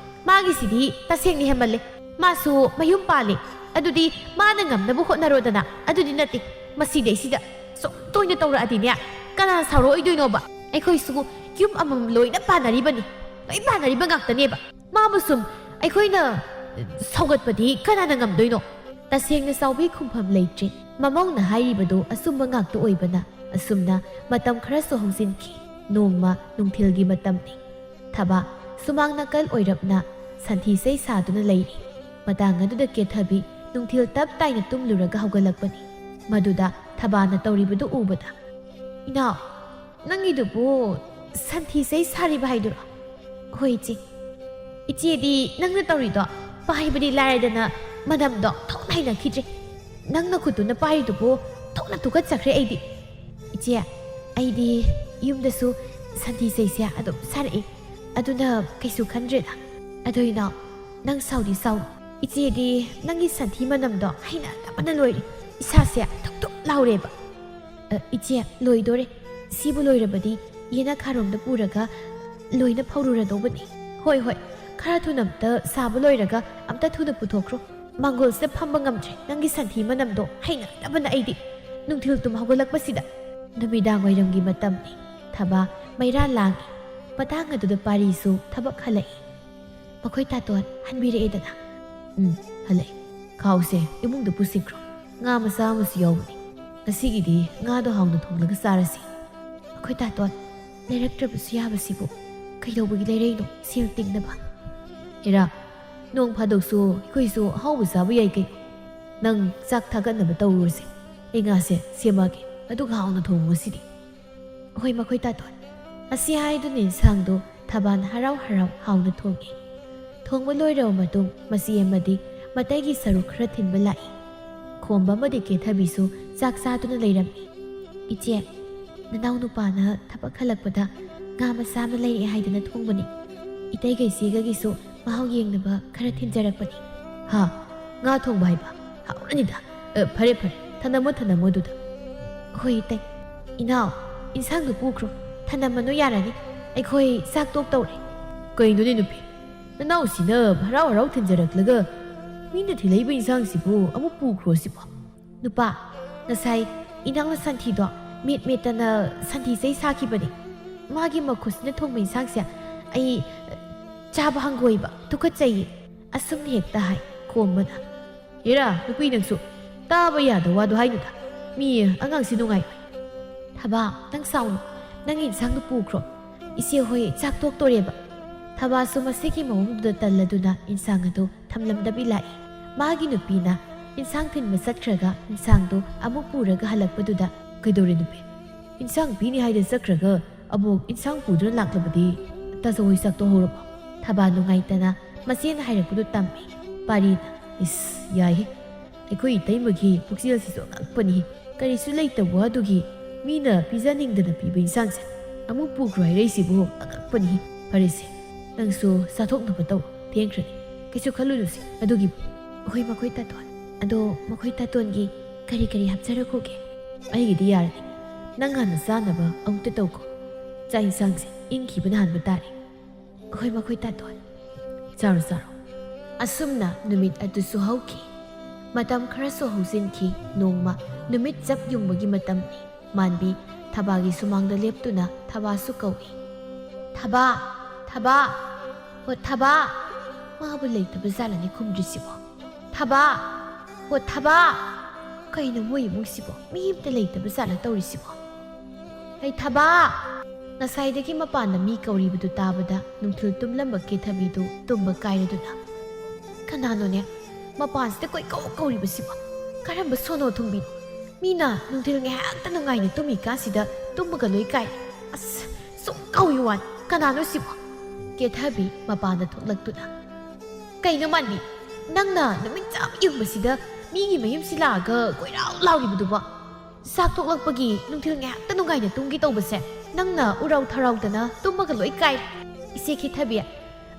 [SPEAKER 1] ꯃꯥꯒꯤꯁꯤꯗꯤ ꯇꯁꯦꯡꯅ ꯍꯦꯟꯃꯜꯂꯦ ꯃꯥꯁꯨ ꯃꯌꯨꯝ ꯄꯥꯜꯂꯦ ꯑꯗꯨꯗꯤ ꯃꯥꯅ ꯉꯝꯅꯕ ꯍꯣꯠꯅꯔꯣꯗꯅ ꯑꯗꯨꯗꯤ ꯅꯠꯇꯦ ꯃꯁꯤꯗꯩꯁꯤꯗ ꯁꯨꯝ ꯇꯣꯏꯅ ꯇꯧꯔꯛꯑꯗꯤꯅꯦ ꯀꯅꯥ ꯁꯥꯎꯔꯛꯑꯣꯏꯗꯣꯏꯅꯣꯕ ꯑꯩꯈꯣꯏꯁꯨ ꯌꯨꯝ ꯑꯃꯃꯝ ꯂꯣꯏꯅ ꯄꯥꯟꯅꯔꯤꯕꯅꯤ ꯂꯣꯏ ꯄꯥꯟꯅꯔꯤꯕ ꯉꯥꯛꯇꯅꯦꯕ ꯃꯥꯕꯨ ꯁꯨꯝ ꯑꯩꯈꯣꯏꯅ ꯁꯧꯒꯠꯄꯗꯤ ꯀꯅꯥꯅ ꯉꯝꯗꯣꯏꯅꯣ ꯇꯁꯦꯡꯅ ꯆꯥꯎꯕꯤ ꯈꯨꯝꯐꯝ ꯂꯩꯇ꯭ꯔꯦ ꯃꯃꯧꯅ ꯍꯥꯏꯔꯤꯕꯗꯨ ꯑꯆꯨꯝꯕ ꯉꯥꯛꯇ ꯑꯣꯏꯕꯅ ꯑꯁꯨꯝꯅ ꯃꯇꯝ ꯈꯔꯁꯨ ꯍꯧꯖꯤꯟꯈꯤ ꯅꯣꯡꯃ ꯅꯨꯡꯊꯤꯜꯒꯤ ꯃꯇꯝꯅꯤ ꯊꯕꯥ ꯁꯨꯃꯥꯡ ꯅꯥꯀꯜ ꯑꯣꯏꯔꯞꯅ ꯁꯟꯊꯤꯆꯩ ꯁꯥꯗꯨꯅ ꯂꯩꯔꯤ ꯃꯇꯥꯡ ꯑꯗꯨꯗ ꯀꯦꯊꯕꯤ ꯅꯨꯡꯊꯤꯜ ꯇꯞ ꯇꯥꯏꯅ ꯇꯨꯝꯂꯨꯔꯒ ꯍꯧꯒꯠꯂꯛꯄꯅꯤ ꯃꯗꯨꯗ ꯊꯕꯥꯅ ꯇꯧꯔꯤꯕꯗꯨ ꯎꯕꯗ ꯏꯅꯥꯎ ꯅꯪꯒꯤꯗꯨꯕꯨ ꯁꯟꯊꯤꯆꯩ ꯁꯥꯔꯤꯕ ꯍꯥꯏꯗꯨꯔꯣ ꯍꯣꯏ ꯏꯆꯦꯗꯤ ꯅꯪꯅ ꯇꯧꯔꯤꯗꯣ ꯄꯥꯏꯕꯗꯤ ꯂꯥꯏꯔꯗꯅ ꯃꯅꯝꯗꯣ ꯊꯣꯛꯅ ꯍꯩꯅꯈꯤꯗ꯭ꯔꯦ ꯅꯪꯅ ꯈꯨꯠꯇꯨꯅ ꯄꯥꯏꯔꯤꯗꯨꯕꯨ ꯊꯣꯛꯅ ꯇꯨꯀꯠꯆꯈ꯭ꯔꯦ ꯑꯩꯗꯤ ꯏꯆꯦ ꯑꯩꯗꯤ ꯌꯨꯝꯗꯁꯨ ꯁꯟꯊꯤ ꯆꯩꯁꯦ ꯑꯗꯨꯝ ꯁꯥꯔꯛꯏ ꯑꯗꯨꯅ ꯀꯩꯁꯨ ꯈꯟꯗ꯭ꯔꯦꯗ ꯑꯗꯣ ꯏꯅꯥꯎ ꯅꯪ Saudi Shaw 이제디 낭기 산티 만남도 하이나 나만나 로이 이사세 톡톡 라우레바 이제 로이도레 시부 로이라바디 예나 카롬다 뿌라가 로이나 파우루라도바니 호이 호이 카라투남다 사부 로이라가 암다 투나 부토크로 망골세 팜방감tre 낭기 산티 만남도 하이나 나만나 아이디 능틸 tum hawalakpasida namidang wairamgi matamni thaba maira langi patang aduda parisu thabak halai makhoi taton hanbire edana halai khause imungda pusikro nga masa musi yawni ngasigidi nga do hawna thonglaga sarasi makhoi taton leraktra busiya basibu kaidobagi lereino sil tingnaba era nong phadoksu koisu hawbu sabu yai kai nang chak thaganna batawurse ingase semage aduga hawna thongusidi hoi makhoi taton asi haidun insangdo thaban harau harau hawna thongi thongba loiraw matung masi amadi matagi saru khara thinba lai khomba madi ke thabisu chak saduna leirami iche nanaw nupa na thaba khalakpada nga masama leiri haidana thongbani itai gai siga gisu mahaw yengnaba khara thinjarakpani ha nga thongba haiba hawranida phare phare thanamo duda hoi tai inaw insang du pukro thanamano yarani aikhoi sak tok tawre kaino ni nupi nanaw sina harau harau thinjaraklaga mina thilaiba insang sibu amu pukro sibo nupa nasai inang na santhi do met tana santhi sei saki bani magi makhusna thongma insang sia ai chaba hangoiba tukachai asum hekta hai khomana ira nupi nangsu taba yada wadu hainuda mi angang sinungai thaba nang saunu nang insang nu pukro isi hoi chak tok toreba thaba suma seki mawum du talladuna insang adu thamlamda bilai magi nupina insang thin masatkhraga insang du amu puraga halakpaduda kaidore nupi insang bini haida sakraga amuk insang pudra laklabadi tasoi sak to horaba thaba nungai tana masien hairakpudu tammi parina is yai aikoi taimagi puksil siso ngakpani karisu leitabo adugi mina pijaningdana piba insangse amu pukroi reisibu ngakpani parisi nangsu sathoknaba taw thengkrani kaisu khalulusi adugi hoi makhoi taton ado makhoi taton gi kari hapcharakhoge aigidi yarani nangana sanaba amta tawko cha insangse ingkhibana hanba tari hoi makhoi taton charo asumna numit atusu hauki matam kharaso hausinki nongma numit chap yungmagi matamni manbi thabagi sumangda leptuna thabasu kawi thaba ho thaba mabu leitaba zalani khumdrisibo thaba ho thaba kaino moi mungsibo mihimta leitaba zala tawrisibo hai thaba nasaidagi mapana mi kawribudu tabada numthul tumlamba ke thabidu tumba kairaduna kanano ne mapansida koi kawribasibo karamba sono thungbi mina nungthil ngahakta nungaina tumi kasida tummaga loi kai as sum kawi wan kanano sibo ke thabi mapana thoklaktuna kaino manbi nangna numit cham yungbasida migi mayum silaga koirau lauribuduba sak thoklakpagi nungthil ngahakta nungaina tumgi tawbase nangna urau tharaudana tummaga loi kai ise ke thabi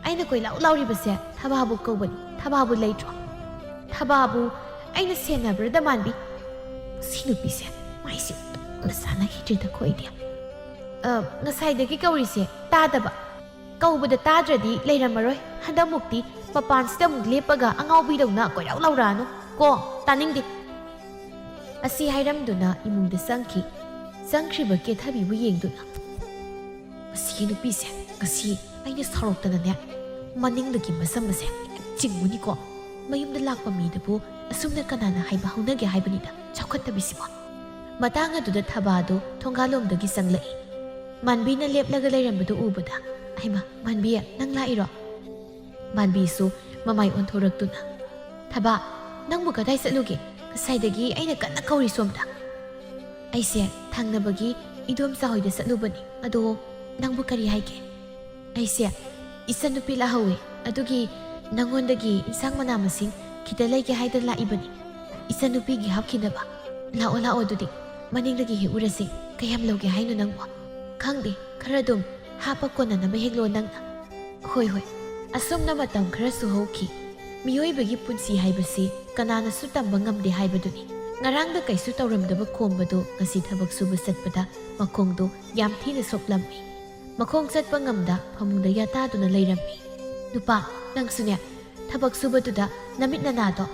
[SPEAKER 1] aina koilau lauribase thababu kawbani thababu leitro thababu aina sena brada manbi sinupise maisi nasana hijita khoidia nasaidagi kawrise tadaba kawbada tadradi leiramaroi handamukti papansida muk lepaga angawbidawna koirau laurano ko taningdi asi hairamduna imungda sangkhriba ke thabibu yengduna asi nupise kasi aina saroktana ne maningdagi masamase chingmuni ko mayumda lakpa midabu asumna kanana haiba haunage haibanida chawkhattabisibo matang aduda thabadu thongalomdagi sanglai manbina leplaga leirambadu ubada aima manbiya nang lairo manbisu mamai onthoraktuna thaba nangbu kadai satluge kasaidagi aina kanna kauri somda aise thangnabagi idom sahoida satlubani ado nangbu kari haike aise isan nupi lahawe adugi ꯅꯪꯉꯣꯟꯗꯒꯤ ꯏꯟꯁꯥꯡ ꯃꯅꯥ ꯃꯁꯤꯡ ꯈꯤꯇ ꯂꯩꯒꯦ ꯍꯥꯏꯗꯅ ꯂꯥꯛꯏꯕꯅꯤ ꯏꯆꯟꯅꯨꯄꯤꯒꯤ ꯍꯥꯞꯈꯤꯅꯕ ꯂꯥꯛꯑꯣ ꯑꯗꯨꯗꯤ ꯃꯅꯤꯡꯗꯒꯤ ꯍꯦꯛꯎꯔꯁꯤ ꯀꯌꯥꯝ ꯂꯧꯒꯦ ꯍꯥꯏꯅꯣ ꯅꯪꯕꯣ ꯈꯪꯗꯦ ꯈꯔ ꯑꯗꯨꯝ ꯍꯥꯞꯄ ꯀꯣꯟꯅꯅꯕ ꯍꯦꯛꯂꯣ ꯅꯪꯅ ꯍꯣꯏ ꯑꯁꯨꯝꯅ ꯃꯇꯝ ꯈꯔꯁꯨ ꯍꯧꯈꯤ ꯃꯤꯑꯣꯏꯕꯒꯤ ꯄꯨꯟꯁꯤ ꯍꯥꯏꯕꯁꯤ ꯀꯅꯥꯅꯁꯨ ꯇꯝꯕ ꯉꯝꯗꯦ ꯍꯥꯏꯕꯗꯨꯅꯤ ꯉꯔꯥꯡꯗ ꯀꯩꯁꯨ ꯇꯧꯔꯝꯗꯕ ꯈꯣꯝꯕꯗꯨ ꯉꯁꯤ ꯊꯕꯛ ꯁꯨꯕ ꯆꯠꯄꯗ ꯃꯈꯣꯡꯗꯨ ꯌꯥꯝ ꯊꯤꯅ ꯁꯣꯛꯂꯝꯃꯤ ꯃꯈꯣꯡ ꯆꯠꯄ ꯉꯝꯗ ꯐꯃꯨꯡꯗ ꯌꯥꯇꯥꯗꯨꯅ ꯂꯩꯔꯝꯃꯤ ꯅꯨꯄꯥ ꯅꯪꯁꯨꯅꯦ ꯊꯕꯛ ꯁꯨꯕꯗꯨꯗ ꯅꯃꯤꯠ ꯅꯅꯥꯗꯣ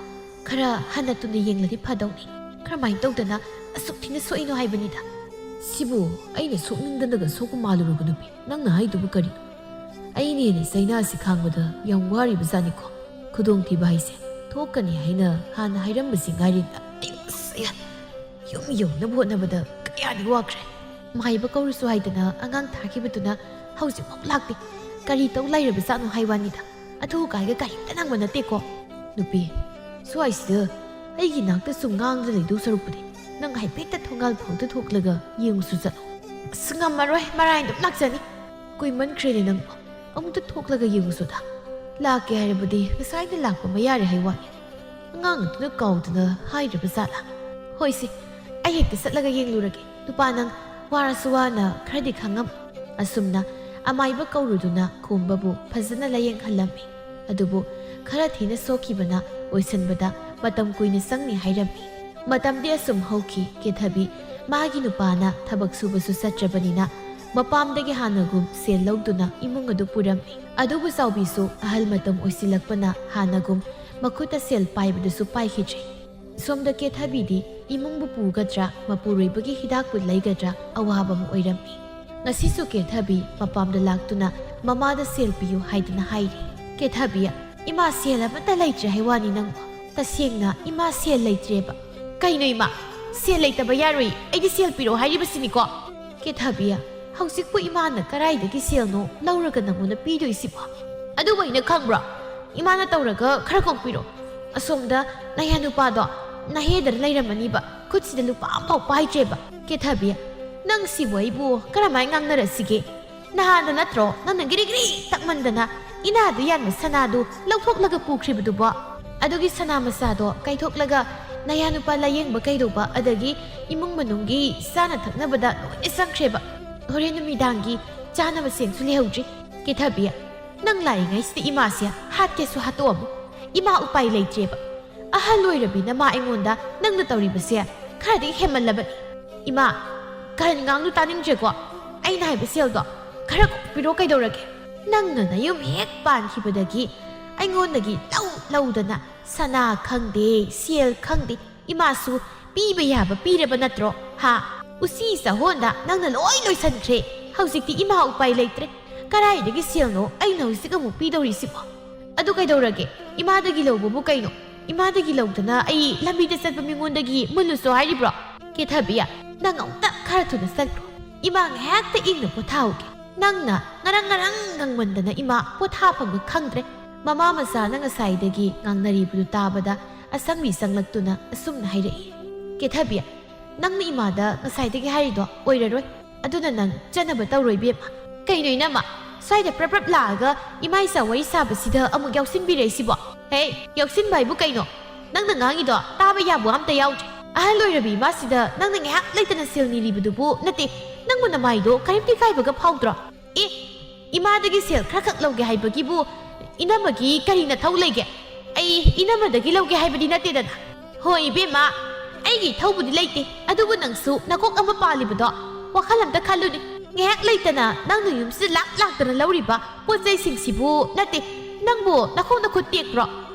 [SPEAKER 1] ꯈꯔ ꯍꯟꯅ ꯇꯨꯅ ꯌꯦꯡꯂꯗꯤ ꯐꯗꯧꯅꯤ ꯀꯔꯝꯍꯥꯏꯅ ꯇꯧꯗꯅ ꯑꯁꯨꯛ ꯊꯤꯅ ꯁꯣꯛꯏꯅꯣ ꯍꯥꯏꯕꯅꯤꯗ
[SPEAKER 2] ꯁꯤꯕꯨ ꯑꯩꯅ ꯁꯣꯛꯅꯤꯡꯗꯅꯒ ꯁꯣꯛꯄ ꯃꯥꯜꯂꯨꯔꯕ ꯅꯨꯄꯤ ꯅꯪꯅ ꯍꯥꯏꯗꯨꯕꯨ ꯀꯔꯤꯅꯣ ꯑꯩꯅ ꯍꯦꯟꯅ ꯆꯩꯅꯥꯁꯤ ꯈꯥꯡꯕꯗ ꯌꯥꯝ ꯋꯥꯔꯤꯕꯖꯥꯠꯅꯤꯀꯣ ꯈꯨꯗꯣꯡꯊꯤꯕ ꯍꯥꯏꯁꯦ ꯊꯣꯛꯀꯅꯤ ꯍꯥꯏꯅ ꯍꯥꯟꯅ ꯍꯥꯏꯔꯝꯕꯁꯤ ꯉꯥꯏꯔꯤꯗ
[SPEAKER 1] ꯌꯨꯝ ꯌꯧꯅꯕ ꯍꯣꯠꯅꯕꯗ ꯀꯌꯥꯗꯤ ꯋꯥꯈ꯭ꯔꯦ ꯃꯥꯏꯕ ꯀꯧꯔꯁꯨ ꯍꯥꯏꯗꯅ ꯑꯉꯥꯡ ꯊꯥꯈꯤꯕꯗꯨꯅ ꯍꯧꯖꯤꯛꯐꯥꯎ ꯂꯥꯛꯇꯦ ꯀꯔꯤ ꯇꯧ ꯂꯩꯔꯕꯖꯥꯠꯅꯣ ꯍꯥꯏꯋꯥꯅꯤꯗ ꯑꯊꯨ ꯑꯀꯥꯏꯒ ꯀꯔꯤꯝꯇ ꯅꯪꯕ ꯅꯠꯇꯦꯀꯣ
[SPEAKER 2] ꯅꯨꯄꯤ ꯁ꯭ꯋꯥꯏꯁꯤꯗ ꯑꯩꯒꯤ ꯅꯥꯛꯇ ꯁꯨꯝ ꯉꯥꯡꯗ ꯂꯩꯗꯧ ꯁꯔꯨꯛꯄꯨꯗꯤ ꯅꯪ ꯍꯥꯏꯐꯦꯠꯇ ꯊꯣꯡꯒꯥꯜ ꯐꯥꯎꯗ ꯊꯣꯛꯂꯒ ꯌꯦꯡꯉꯨꯁꯨ ꯆꯠꯂꯣ
[SPEAKER 1] ꯑꯁ ꯉꯝꯃꯔꯣꯏ ꯃꯔꯥꯏ ꯑꯗꯨꯝ ꯂꯥꯛꯆꯅꯤ
[SPEAKER 2] ꯀꯨꯏꯃꯟꯈ꯭ꯔꯦꯅꯦ ꯅꯪꯕꯨ ꯑꯃꯨꯛꯇ ꯊꯣꯛꯂꯒ ꯌꯦꯡꯉꯨꯁꯨꯗ ꯂꯥꯛꯀꯦ ꯍꯥꯏꯔꯕꯗꯤ ꯉꯁꯥꯏꯗ ꯂꯥꯛꯄ ꯃ ꯌꯥꯔꯦ ꯍꯥꯏꯋꯥꯅꯤ ꯑꯉꯥꯡ ꯑꯗꯨꯅ ꯀꯥꯎꯗꯅ ꯍꯥꯏꯔꯕ ꯖꯥꯠꯂꯥ
[SPEAKER 1] ꯍꯣꯏꯁꯦ ꯑꯩ ꯍꯦꯛꯇ ꯆꯠꯂꯒ ꯌꯦꯡꯂꯨꯔꯒꯦ ꯅꯨꯄꯥ ꯅꯪ ꯋꯥꯔꯁꯨ ꯋꯥꯅ ꯈꯔꯗꯤ ꯈꯪꯉꯝ ꯑꯁꯨꯝꯅ ꯑꯃꯥꯏꯕ ꯀꯧꯔꯨꯗꯨꯅ ꯈꯣꯝꯕꯕꯨ ꯐꯖꯅ ꯂꯥꯌꯦꯡꯍꯜꯂꯝꯃꯤ ꯑꯗꯨꯕꯨ ꯈꯔ ꯊꯤꯅ ꯁꯣꯛꯈꯤꯕꯅ ꯑꯣꯏꯁꯟꯕꯗ ꯃꯇꯝ ꯀꯨꯏꯅ ꯆꯪꯅꯤ ꯍꯥꯏꯔꯝꯃꯤ ꯃꯇꯝꯗꯤ ꯑꯁꯨꯝ ꯍꯧꯈꯤ ꯀꯦꯊꯕꯤ ꯃꯥꯒꯤ ꯅꯨꯄꯥꯅ ꯊꯕꯛ ꯁꯨꯕꯁꯨ ꯆꯠꯇ꯭ꯔꯕꯅꯤꯅ ꯃꯄꯥꯝꯗꯒꯤ ꯍꯥꯟꯅꯒꯨꯝ ꯁꯦꯜ ꯂꯧꯗꯨꯅ ꯏꯃꯨꯡ ꯑꯗꯨ ꯄꯨꯔꯝꯃꯤ ꯑꯗꯨꯕꯨ ꯆꯥꯎꯕꯤꯁꯨ ꯑꯍꯜ ꯃꯇꯝ ꯑꯣꯏꯁꯤꯜꯂꯛꯄꯅ ꯍꯥꯟꯅꯒꯨꯝ ꯃꯈꯨꯠꯇ ꯁꯦꯜ ꯄꯥꯏꯕꯗꯨꯁꯨ ꯄꯥꯏꯈꯤꯗ꯭ꯔꯦ ꯁꯣꯝꯗ ꯀꯦꯊꯕꯤꯗꯤ ꯏꯃꯨꯡꯕꯨ ꯄꯨꯒꯗ꯭ꯔꯥ ꯃꯄꯨꯔꯣꯏꯕꯒꯤ ꯍꯤꯗꯥꯛꯄꯨ ꯂꯩꯒꯗ꯭ꯔꯥ ꯑꯋꯥꯕ ꯑꯃ ꯑꯣꯏꯔꯝꯃꯤ ꯉꯁꯤꯁꯨ ꯀꯦꯊꯕꯤ ꯃꯄꯥꯝꯗ ꯂꯥꯛꯇꯨꯅ ꯃꯃꯥꯗ ꯁꯦꯜ ꯄꯤꯌꯨ ꯍꯥꯏꯗꯨꯅ ꯍꯥꯏꯔꯤ ꯀꯦꯊꯕꯤ ꯏꯃꯥ ꯁꯦꯜ ꯑꯃꯠꯇ ꯂꯩꯇ꯭ꯔꯦ ꯍꯥꯏꯋꯥꯅꯤ ꯅꯪꯕꯨ ꯇꯁꯦꯡꯅ ꯏꯃꯥ ꯁꯦꯜ ꯂꯩꯇ꯭ꯔꯦꯕ ꯀꯩꯅꯣ ꯏꯃꯥ ꯁꯦꯜ ꯂꯩꯇꯕ ꯌꯥꯔꯣꯏ ꯑꯩꯗꯤ ꯁꯦල් ꯄꯤꯔꯛꯑꯣ ꯍꯥꯏꯔꯤꯕꯁꯤꯅꯤꯀꯣ
[SPEAKER 2] ꯀꯦꯊꯕꯤ ꯍꯧꯖꯤꯛꯄꯨ ꯏꯃꯥꯅ ꯀꯔꯥꯏꯗꯒꯤ ꯁꯦꯜꯅꯣ ꯂꯧꯔꯒ ꯅꯪꯉꯣꯟꯗ ꯄꯤꯗꯣꯏꯁꯤꯕꯣ
[SPEAKER 1] ꯑꯗꯨꯕꯨ ꯑꯩꯅ ꯈꯪꯕ꯭ꯔꯣ ꯏꯃꯥꯅ ꯇꯧꯔꯒ ꯈꯔ ꯀꯣꯛꯄꯤꯔꯣ ꯑꯁꯣꯝꯗ ꯅꯌꯥ ꯅꯨꯄꯥꯗꯣ ꯅꯍꯦꯗꯔ ꯂꯩꯔꯝꯃꯅꯤꯕ ꯈꯨꯠꯁꯤꯗ ꯂꯨꯄꯥ ꯑꯃꯐꯥꯎ ꯄꯥꯏꯗ꯭ꯔꯦꯕ
[SPEAKER 2] ꯀꯦꯊꯕꯤ
[SPEAKER 1] ꯅꯪ ꯁꯤꯕꯨ ꯑꯩꯕꯨ ꯀꯔꯝꯍꯥꯏꯅ ꯉꯥꯡꯅꯔꯁꯤꯒꯦ ꯅꯍꯥꯟꯗ ꯅꯠꯇ꯭ꯔꯣ ꯅꯪꯅ ꯒꯤꯔꯤ ꯇꯛꯃꯟꯗꯅ ꯏꯅꯥꯗ ꯌꯥꯟꯕ ꯁꯅꯥꯗꯨ ꯂꯧꯊꯣꯛꯂꯒ ꯄꯨꯈ꯭ꯔꯤꯕꯗꯨꯕꯣ ꯑꯗꯨꯒꯤ ꯁꯅꯥ ꯃꯆꯥꯗꯣ ꯀꯥꯏꯊꯣꯛꯂꯒ ꯅꯌꯥ ꯅꯨꯄꯥ ꯂꯥꯌꯦꯡꯕ ꯀꯩꯗꯧꯕ ꯑꯗꯒꯤ ꯏꯃꯨꯡ ꯃꯅꯨꯡꯒꯤ ꯆꯥꯅ ꯊꯛꯅꯕꯗ ꯂꯣꯏꯅ ꯆꯪꯈ꯭ꯔꯦꯕ ꯍꯣꯔꯦꯟ ꯅꯨꯃꯤꯗꯥꯡꯒꯤ ꯆꯥꯅꯕ ꯁꯦꯟꯁꯨ ꯂꯩꯍꯧꯗ꯭ꯔꯤ
[SPEAKER 2] ꯀꯦꯊꯕꯤ
[SPEAKER 1] ꯅꯪ ꯂꯥꯛꯏꯉꯩꯁꯤꯗ ꯏꯃꯥꯁꯦ ꯍꯥꯠꯀꯦꯁꯨ ꯍꯥꯠꯇꯣꯛꯑꯝꯃꯨ ꯏꯃꯥ ꯎꯄꯥꯏ ꯂꯩꯇ꯭ꯔꯦꯕ ꯑꯍꯜ ꯑꯣꯏꯔꯕꯤꯅ ꯃꯥ ꯑꯩꯉꯣꯟꯗ ꯅꯪꯅ ꯇꯧꯔꯤꯕꯁꯦ ꯈꯔꯗꯤ ꯍꯦꯟꯃꯜꯂꯕꯅꯤ ꯏꯃꯥ ꯀꯔꯟ ꯉꯥꯡꯗꯨ ꯇꯥꯅꯤꯡꯗ꯭ꯔꯦꯀꯣ ꯑꯩꯅ ꯍꯥꯏꯕ ꯁꯦꯜꯗꯣ ꯈꯔ ꯀꯣꯛꯄꯤꯔꯣ ꯀꯩꯗꯧꯔꯒꯦ ꯅꯪꯅ ꯅꯌꯨꯝ ꯍꯦꯛ ꯄꯥꯟꯈꯤꯕꯗꯒꯤ ꯑꯩꯉꯣꯟꯗꯒꯤ ꯂꯧꯗꯅ ꯁꯅꯥ ꯈꯪꯗꯦ ꯁꯦꯜ ꯈꯪꯗꯦ ꯏꯃꯥꯁꯨ ꯄꯤꯕ ꯌꯥꯕ ꯄꯤꯔꯕ ꯅꯠꯇ꯭ꯔꯣ ꯍꯥ ꯎꯁꯤ ꯆꯍꯣꯟꯗ ꯅꯪꯅ ꯂꯣꯏ ꯂꯣꯏꯁꯟꯈ꯭ꯔꯦ ꯍꯧꯖꯤꯛꯇꯤ ꯏꯃꯥ ꯎꯄꯥꯏ ꯂꯩꯇ꯭ꯔꯦ ꯀꯔꯥꯏꯗꯒꯤ ꯁꯦꯜꯅꯣ ꯑꯩꯅ ꯍꯧꯖꯤꯛ ꯑꯃꯨꯛ ꯄꯤꯗꯧꯔꯤꯁꯤꯕꯣ ꯑꯗꯨ ꯀꯩꯗꯧꯔꯒꯦ ꯏꯃꯥꯗꯒꯤ ꯂꯧꯕꯕꯨ ꯀꯩꯅꯣ ꯏꯃꯥꯗꯒꯤ ꯂꯧꯗꯅ ꯑꯩ ꯂꯝꯕꯤꯗ ꯆꯠꯄ ꯃꯤꯉꯣꯟꯗꯒꯤ ꯃꯨꯜꯂꯨꯁꯨ ꯍꯥꯏꯔꯤꯕ꯭ꯔꯣ ꯀꯦꯊꯕꯤ ꯅꯪ ꯑꯃꯨꯛꯇ ꯈꯔ ꯊꯨꯅ ꯆꯠꯈ꯭ꯔꯣ ꯏꯃꯥ ꯉꯥꯏꯍꯥꯛꯇ ꯏꯪꯅ ꯄꯣꯊꯥꯍꯧꯒꯦ ꯅꯪꯅ ꯉꯔꯪ ꯉꯪꯃꯟꯗꯅ ꯏꯃꯥ ꯄꯣꯊꯥꯐꯝꯒ ꯈꯪꯗ꯭ꯔꯦ ꯃꯃꯥ ꯃꯆꯥꯅ ꯉꯁꯥꯏꯗꯒꯤ ꯉꯥꯡꯅꯔꯤꯕꯗꯨ ꯇꯥꯕꯗ ꯑꯁꯪꯕꯤ ꯆꯪꯂꯛꯇꯨꯅ ꯑꯁꯨꯝꯅ ꯍꯥꯏꯔꯛꯏ ꯀꯦꯊꯕꯤ ꯅꯪꯅ ꯏꯃꯥꯗ ꯉꯁꯥꯏꯗꯒꯤ ꯍꯥꯏꯔꯤꯗꯣ ꯑꯣꯏꯔꯔꯣꯏ ꯑꯗꯨꯅ ꯅꯪ ꯆꯠꯅꯕ ꯇꯧꯔꯣꯏ ꯏꯕꯦꯝꯃ ꯀꯩꯅꯣ ꯏꯅꯝꯃ ꯁ꯭ꯋꯥꯏꯗ ꯄ꯭ꯔꯞ ꯂꯥꯛꯑꯒ ꯏꯃꯥ ꯏꯆꯥ ꯋꯥꯔꯤ ꯁꯥꯕꯁꯤꯗ ꯑꯃꯨꯛ ꯌꯥꯎꯁꯤꯟꯕꯤꯔꯛꯏꯁꯤꯕꯣ ꯍꯦ ꯌꯥꯎꯁꯤꯟꯕ ꯍꯥꯏꯕꯨ ꯀꯩꯅꯣ ꯅꯪꯅ ꯉꯥꯡꯉꯤꯗꯣ ꯇꯥꯕ ꯌꯥꯕ ꯑꯝꯇ ꯌꯥꯎꯗ꯭ꯔꯦ ꯑꯍꯜ ꯑꯣꯏꯔꯕꯤ ꯏꯃꯥꯁꯤꯗ ꯅꯪꯅ ꯉꯥꯏꯍꯥꯛ ꯂꯩꯇꯅ ꯁꯦꯜ ꯅꯤꯔꯤꯕꯗꯨꯕꯨ ꯅꯠꯇꯦ ꯅꯪꯕꯨ ꯅꯃꯥꯏꯗꯣ ꯀꯔꯤꯝꯇ ꯏꯀꯥꯏꯕꯒ ꯐꯥꯎꯗ꯭ꯔꯣ ꯑꯦ ꯏꯃꯥꯗꯒꯤ ꯁꯦꯜ ꯈꯔꯈꯛ ꯂꯧꯒꯦ ꯍꯥꯏꯕꯒꯤꯕꯨ ꯏꯅꯝꯃꯒꯤ ꯀꯔꯤ ꯅꯊꯧ ꯂꯩꯒꯦ ꯑꯩ ꯏꯅꯝꯃꯗꯒꯤ ꯂꯧꯒꯦ ꯍꯥꯏꯕꯗꯤ ꯅꯠꯇꯦꯗꯅ ꯍꯣꯏ ꯏꯕꯦꯝꯃ ꯑꯩꯒꯤ ꯏꯊꯧꯕꯨꯗꯤ ꯂꯩꯇꯦ ꯑꯗꯨꯕꯨ ꯅꯪꯁꯨ ꯅꯀꯣꯛ ꯑꯃ ꯄꯥꯜꯂꯤꯕꯗꯣ ꯋꯥꯈꯜ ꯑꯝꯇ ꯈꯜꯂꯨꯅꯦ ꯉꯥꯏꯍꯥꯛ ꯂꯩꯇꯅ ꯅꯪꯅ ꯌꯨꯝꯁꯤꯗ ꯂꯥꯛꯇꯅ ꯂꯧꯔꯤꯕ ꯄꯣꯠ ꯆꯩꯁꯤꯡꯁꯤꯕꯨ ꯅꯠꯇꯦ ꯅꯪꯕꯨ ꯅꯈꯣꯡ ꯅꯈꯨꯠ ꯇꯦꯛꯄ꯭ꯔꯣ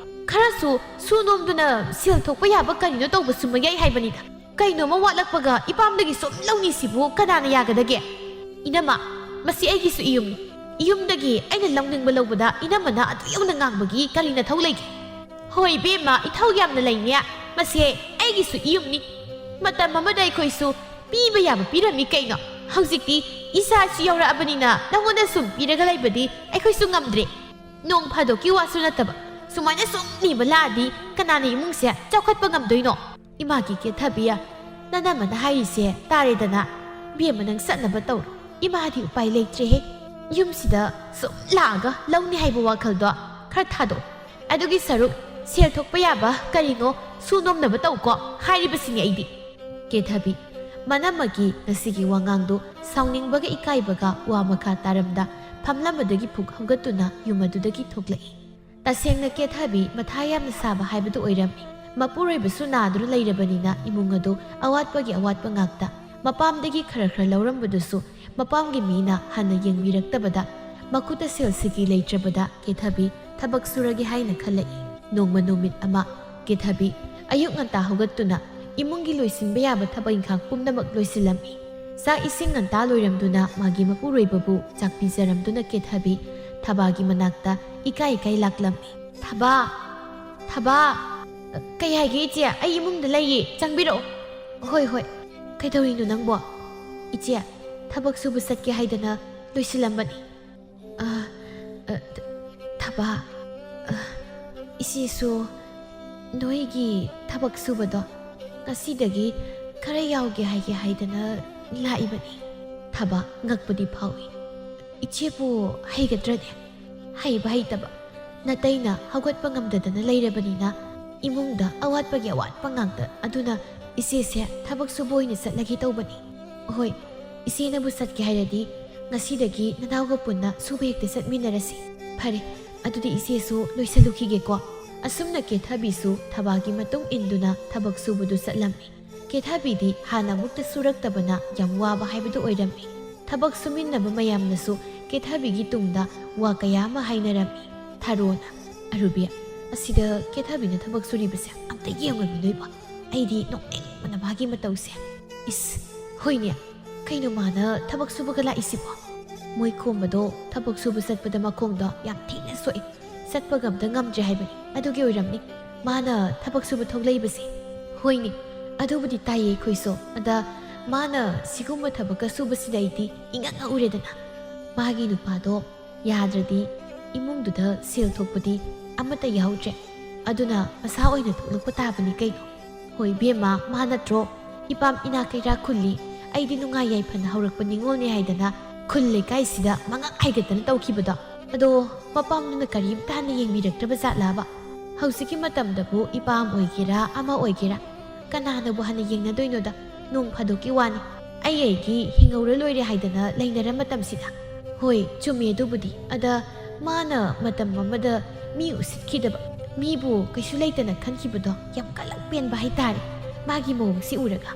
[SPEAKER 1] ꯈꯔꯁꯨ ꯁꯨ ꯅꯣꯝꯗꯨꯅ ꯁꯦꯜ ꯊꯣꯛꯄ ꯌꯥꯕ ꯀꯔꯤꯅꯣ ꯇꯧꯕꯁꯨ ꯃꯌꯥꯏ ꯍꯥꯏꯕꯅꯤꯗ ꯀꯩꯅꯣꯃ ꯋꯥꯠꯂꯛꯄꯒ ꯏꯄꯥꯝꯗꯒꯤ ꯁꯨꯝ ꯂꯧꯅꯤꯁꯤꯕꯨ ꯀꯅꯥꯅ ꯌꯥꯒꯗꯒꯦ ꯏꯅꯝꯃ ꯃꯁꯤ ꯑꯩꯒꯤꯁꯨ ꯏꯌꯨꯝꯅꯤ ꯏꯌꯨꯝꯗꯒꯤ ꯑꯩꯅ ꯂꯧꯅꯤꯡꯕ ꯂꯧꯕꯗ ꯏꯅꯝꯃꯅ ꯑꯗꯨ ꯌꯧꯅ ꯉꯥꯡꯕꯒꯤ ꯀꯔꯤ ꯅꯊꯧ ꯂꯩꯒꯦ ꯍꯣꯏ ꯏꯕꯦꯝꯃ ꯏꯊꯧ ꯌꯥꯝꯅ ꯂꯩꯅꯦ ꯃꯁꯤ ꯑꯩꯒꯤꯁꯨ ꯏꯌꯨꯝꯅꯤ ꯃꯇꯝ ꯑꯃꯗ ꯑꯩꯈꯣꯏꯁꯨ ꯄꯤꯕ ꯌꯥꯕ ꯄꯤꯔꯝꯃꯤ ꯀꯩꯅꯣ ꯍꯧꯖꯤꯛꯇꯤ ꯏꯆꯥꯁꯨ ꯌꯧꯔꯛꯑꯕꯅꯤꯅ ꯅꯪꯉꯣꯟꯗ ꯁꯨꯝ ꯄꯤꯔꯒ ꯂꯩꯕꯗꯤ ꯑꯩꯈꯣꯏꯁꯨ ꯉꯝꯗ꯭ꯔꯦ ꯅꯣꯡ ꯐꯥꯗꯣꯛꯀꯤ ꯋꯥꯁꯨ ꯅꯠꯇꯕ ꯁꯨꯃꯥꯏꯅ ꯁꯨꯝ ꯅꯤꯕ ꯂꯥꯛꯑꯗꯤ ꯀꯅꯥꯅ ꯏꯃꯨꯡꯁꯦ ꯆꯥꯎꯈꯠꯄ ꯉꯝꯗꯣꯏꯅꯣ ꯏꯃꯥꯒꯤ ꯀꯦꯊꯕꯤ ꯅꯅꯝꯃꯅ ꯍꯥꯏꯔꯤꯁꯦ ꯇꯥꯔꯦꯗꯅ ꯕꯦꯝꯃ ꯅꯪ ꯆꯠꯅꯕ ꯇꯧꯔꯣ ꯏꯃꯥꯗꯤ ꯎꯄꯥꯏ ꯂꯩꯇ꯭ꯔꯦꯍꯦ ꯌꯨꯝꯁꯤꯗ ꯁꯨꯝ ꯂꯥꯛꯑꯒ ꯂꯧꯅꯤ ꯍꯥꯏꯕ ꯋꯥꯈꯜꯗꯣ ꯈꯔ ꯊꯥꯗꯣꯛ ꯑꯗꯨꯒꯤ ꯁꯔꯨꯛ ꯁꯦꯜ ꯊꯣꯛꯄ ꯌꯥꯕ ꯀꯔꯤꯅꯣ ꯁꯨꯅꯣꯝꯅꯕ ꯇꯧꯀꯣ ꯍꯥꯏꯔꯤꯕꯁꯤꯅꯤ ꯑꯩꯗꯤ꯫ ꯀꯦꯊꯕꯤ ꯃꯅꯝꯃꯒꯤ ꯉꯁꯤꯒꯤ ꯋꯥꯉꯥꯡꯗꯨ ꯁꯥꯎꯅꯤꯡꯕꯒ ꯏꯀꯥꯏꯕꯒ ꯋꯥ ꯃꯈꯥ ꯇꯥꯔꯝꯗ ꯐꯝꯂꯝꯕꯗꯒꯤ ꯐꯨꯛ ꯍꯧꯒꯠꯇꯨꯅ ꯌꯨꯝ ꯑꯗꯨꯗꯒꯤ ꯊꯣꯛꯂꯛꯏ꯫ ꯇꯁꯦꯡꯅ ꯀꯦꯊꯕꯤ ꯃꯊꯥ ꯌꯥꯝꯅ ꯁꯥꯕ ꯍꯥꯏꯕꯗꯨ ꯑꯣꯏꯔꯝꯃꯤ꯫ ꯃꯄꯨꯔꯣꯏꯕꯁꯨ ꯅꯥꯗꯨꯅ ꯂꯩꯔꯕꯅꯤꯅ ꯏꯃꯨꯡ ꯑꯗꯨ ꯑꯋꯥꯠꯄꯒꯤ ꯑꯋꯥꯠꯄ ꯉꯥꯛꯇ꯫ ꯃꯄꯥꯝꯗꯒꯤ ꯈꯔ ꯈꯔ ꯂꯧꯔꯝꯕꯗꯨꯁꯨ ꯃꯄꯥꯝꯒꯤ ꯃꯤꯅ ꯍꯟꯅ ꯌꯦꯡꯕꯤꯔꯛꯇꯕꯗ ꯃꯈꯨꯠꯇ ꯁꯦꯜ ꯁꯤꯀꯤ ꯂꯩꯇ꯭ꯔꯕꯗ ꯀꯦꯊꯕꯤ ꯊꯕꯛ ꯁꯨꯔꯒꯦ ꯍꯥꯏꯅ ꯈꯜꯂꯛꯏ꯫ ꯅꯣꯡꯃ ꯅꯨꯃꯤꯠ ꯑꯃ ꯀꯦꯊꯕꯤ ꯑꯌꯨꯛ ꯉꯟꯇꯥ ꯍꯧꯒꯠꯇꯨꯅ ꯏꯃꯨꯡꯒꯤ ꯂꯣꯏꯁꯤꯟꯕ ꯌꯥꯕ ꯊꯕꯛ ꯏꯪꯈꯥꯡ ꯄꯨꯝꯅꯃꯛ ꯂꯣꯏꯁꯤꯜꯂꯝꯃꯤ꯫ ꯆꯥꯛ ꯏꯁꯤꯡ ꯉꯟꯇꯥ ꯂꯣꯏꯔꯝꯗꯨꯅ ꯃꯥꯒꯤ ꯃꯄꯨꯔꯣꯏꯕꯕꯨ ꯆꯥꯛ ꯄꯤꯖꯔꯝꯗꯨꯅ ꯀꯦꯊꯕꯤ ꯊꯕꯥꯒꯤ ꯃꯅꯥꯛꯇ ꯏꯀꯥꯏ ꯏꯀꯥꯏ ꯂꯥꯛꯂꯝꯃꯤ꯫ ꯊꯕꯥ ꯊꯕꯥ ꯀꯩ ꯍꯥꯏꯒꯦ ꯏꯆꯦ, ꯑꯩ ꯏꯃꯨꯡꯗ ꯂꯩꯌꯦ, ꯆꯪꯕꯤꯔꯛꯑꯣ꯫ ꯍꯣꯏ ꯍꯣꯏ ꯀꯩꯗꯧꯔꯤꯅꯣ ꯅꯪꯕꯣ? ꯏꯆꯦ ꯊꯕꯛ ꯁꯨꯕ ꯆꯠꯀꯦ ꯍꯥꯏꯗꯅ ꯂꯣꯏꯁꯤꯜꯂꯝꯕꯅꯤ꯫ ꯊꯕꯥ ꯏꯆꯦꯁꯨ ꯅꯣꯏꯒꯤ ꯊꯕꯛ ꯁꯨꯕꯗꯣ ꯉꯁꯤꯗꯒꯤ ꯈꯔ ꯌꯥꯎꯒꯦ ꯍꯥꯏꯒꯦ ꯍꯥꯏꯗꯅ ꯂꯥꯛꯏꯕꯅꯤ꯫ ꯊꯕꯥ ꯉꯛꯄꯗꯤ ꯐꯥꯎꯏ꯫ ꯏꯆꯦꯕꯨ ꯍꯩꯒꯗ꯭ꯔꯅꯦ? ꯍꯩꯕ ꯍꯩꯇꯕ ꯅꯇꯩꯅ ꯍꯧꯒꯠꯄ ꯉꯝꯗꯗꯅ ꯂꯩꯔꯕꯅꯤꯅ ꯏꯃꯨꯡꯗ ꯑꯋꯥꯠꯄꯒꯤ ꯑꯋꯥꯠꯄ ꯉꯥꯛꯇ, ꯑꯗꯨꯅ ꯏꯆꯦꯁꯦ ꯊꯕꯛ ꯁꯨꯕ ꯑꯣꯏꯅ ꯆꯠꯂꯒꯦ ꯇꯧꯕꯅꯤ꯫ ꯍꯣꯏ ꯏꯆꯦꯅꯕꯨ ꯆꯠꯀꯦ ꯍꯥꯏꯔꯗꯤ ꯉꯁꯤꯗꯒꯤ ꯅꯅꯥꯎꯒ ꯄꯨꯟꯅ ꯁꯨꯕ ꯍꯦꯛꯇ ꯆꯠꯃꯤꯟꯅꯔꯁꯤ꯫ ꯐꯔꯦ ꯑꯗꯨꯗꯤ ꯏꯆꯦꯁꯨ ꯂꯣꯏꯁꯤꯜꯂꯨꯈꯤꯒꯦꯀꯣ꯫ ꯑꯁꯨꯝꯅ ꯀꯦꯊꯕꯤꯁꯨ ꯊꯕꯥꯒꯤ ꯃꯇꯨꯡ ꯏꯟꯗꯨꯅ ꯊꯕꯛ ꯁꯨꯕꯗꯨ ꯆꯠꯂꯝꯃꯤ꯫ ꯀꯦꯊꯕꯤꯗꯤ ꯍꯥꯟꯅ ꯑꯃꯨꯛꯇ ꯁꯨꯔꯛꯇꯕꯅ ꯌꯥꯝ ꯋꯥꯕ ꯍꯥꯏꯕꯗꯨ ꯑꯣꯏꯔꯝꯃꯤ꯫ ꯊꯕꯛ ꯁꯨꯃꯤꯟꯅꯕ ꯃꯌꯥꯝꯅꯁꯨ ꯀꯦꯊꯕꯤꯒꯤ ꯇꯨꯡꯗ ꯋꯥ ꯀꯌꯥ ꯑꯃ ꯍꯥꯏꯅꯔꯝꯃꯤ꯫ ꯊꯥꯔꯣꯅ ꯑꯔꯨꯕꯤ ꯑꯁꯤꯗ ꯀꯦꯊꯕꯤꯅ ꯊꯕꯛ ꯁꯨꯔꯤꯕꯁꯦ ꯑꯝꯇ ꯌꯦꯡꯉꯨꯃꯤ ꯅꯣꯏꯕꯣ, ꯑꯩꯗꯤ ꯅꯣꯛꯅꯤꯡꯕꯅ ꯃꯥꯒꯤ ꯃꯇꯧꯁꯦ꯫ ꯏꯁ ꯍꯣꯏꯅꯦ, ꯀꯩꯅꯣ ꯃꯥꯅ ꯊꯕꯛ ꯁꯨꯕꯒ ꯂꯥꯛꯏꯁꯤꯕꯣ? ꯃꯣꯏ ꯈꯣꯝꯕꯗꯣ ꯊꯕꯛ ꯁꯨꯕ ꯆꯠꯄꯗ ꯃꯈꯣꯡꯗꯣ ꯌꯥꯝ ꯊꯤꯅ ꯁꯣꯛꯏ, ꯆꯠꯄꯒ ꯑꯝꯇ ꯉꯝꯗ꯭ꯔꯦ ꯍꯥꯏꯕꯅꯤ꯫ ꯑꯗꯨꯒꯤ ꯑꯣꯏꯔꯝꯅꯤ ꯃꯥꯅ ꯊꯕꯛ ꯁꯨꯕ ꯊꯣꯛꯂꯛꯏꯕꯁꯦ꯫ ꯍꯣꯏꯅꯦ ꯑꯗꯨꯕꯨꯗꯤ ꯇꯥꯏꯌꯦ ꯑꯩꯈꯣꯏꯁꯨ, ꯑꯗ ꯃꯥꯅ ꯁꯤꯒꯨꯝꯕ ꯊꯕꯛꯀ ꯁꯨꯕꯁꯤꯗ ꯑꯩꯗꯤ ꯏꯉꯛ ꯉꯛꯎꯔꯦꯗꯅ꯫ ꯃꯥꯒꯤ ꯅꯨꯄꯥꯗꯣ ꯌꯥꯗ꯭ꯔꯗꯤ ꯏꯃꯨꯡꯗꯨꯗ ꯁꯦꯜ ꯊꯣꯛꯄꯗꯤ ꯑꯃꯠꯇ ꯌꯥꯎꯗ꯭ꯔꯦ, ꯑꯗꯨꯅ ꯃꯁꯥ ꯑꯣꯏꯅ ꯊꯣꯛꯂꯛꯄ ꯇꯥꯕꯅꯤ ꯀꯩꯅꯣ꯫ ꯍꯣꯏ ꯕꯦꯝꯃ ꯃꯥ ꯅꯠꯇ꯭ꯔꯣ ꯏꯄꯥꯝ ꯏꯅꯥ ꯀꯩꯔꯥ ꯈꯨꯜꯂꯤ, ꯑꯩꯗꯤ ꯅꯨꯡꯉꯥꯏ ꯌꯥꯏꯐꯅ ꯍꯧꯔꯛꯄ ꯅꯤꯡꯉꯣꯜꯅꯤ ꯍꯥꯏꯗꯅ ꯈꯨꯜ ꯂꯩꯀꯥꯏꯁꯤꯗ ꯃꯉꯛ ꯍꯥꯏꯒꯠꯇꯅ ꯇꯧꯈꯤꯕꯗꯣ꯫ ꯑꯗꯣ ꯃꯄꯥꯝꯗꯨꯅ ꯀꯔꯤꯝꯇ ꯍꯟꯅ ꯌꯦꯡꯕꯤꯔꯛꯇ꯭ꯔꯕ ꯖꯥꯠꯂꯥꯕ? ꯍꯧꯖꯤꯛꯀꯤ ꯃꯇꯝꯗꯕꯨ ꯏꯄꯥꯝ ꯑꯣꯏꯒꯦꯔꯥ ꯑꯃ ꯑꯣꯏꯒꯦꯔꯥ ꯀꯅꯥꯅꯕꯨ ꯍꯟꯅ ꯌꯦꯡꯅꯗꯣꯏꯅꯣꯗ? ꯅꯣꯡ ꯐꯥꯗꯣꯛꯀꯤ ꯋꯥꯅꯤ, ꯑꯩꯒꯤ ꯍꯤꯡꯍꯧꯔ ꯂꯣꯏꯔꯦ ꯍꯥꯏꯗꯅ ꯂꯩꯅꯔ ꯃꯇꯝꯁꯤꯗ꯫ ꯍꯣꯏ ꯆꯨꯝꯃꯦ ꯑꯗꯨꯕꯨꯗꯤ, ꯑꯗ ꯃꯥꯅ ꯃꯇꯝ ꯑꯃꯗ ꯃꯤ ꯎꯁꯤꯠꯈꯤꯗꯕ, ꯃꯤꯕꯨ ꯀꯩꯁꯨ ꯂꯩꯇꯅ ꯈꯟꯈꯤꯕꯗꯣ ꯌꯥꯝ ꯀꯜꯂꯛ ꯄꯦꯟꯕ ꯍꯥꯏꯇꯥꯔꯦ ꯃꯥꯒꯤ ꯃꯑꯣꯡꯁꯤ ꯎꯔꯒ꯫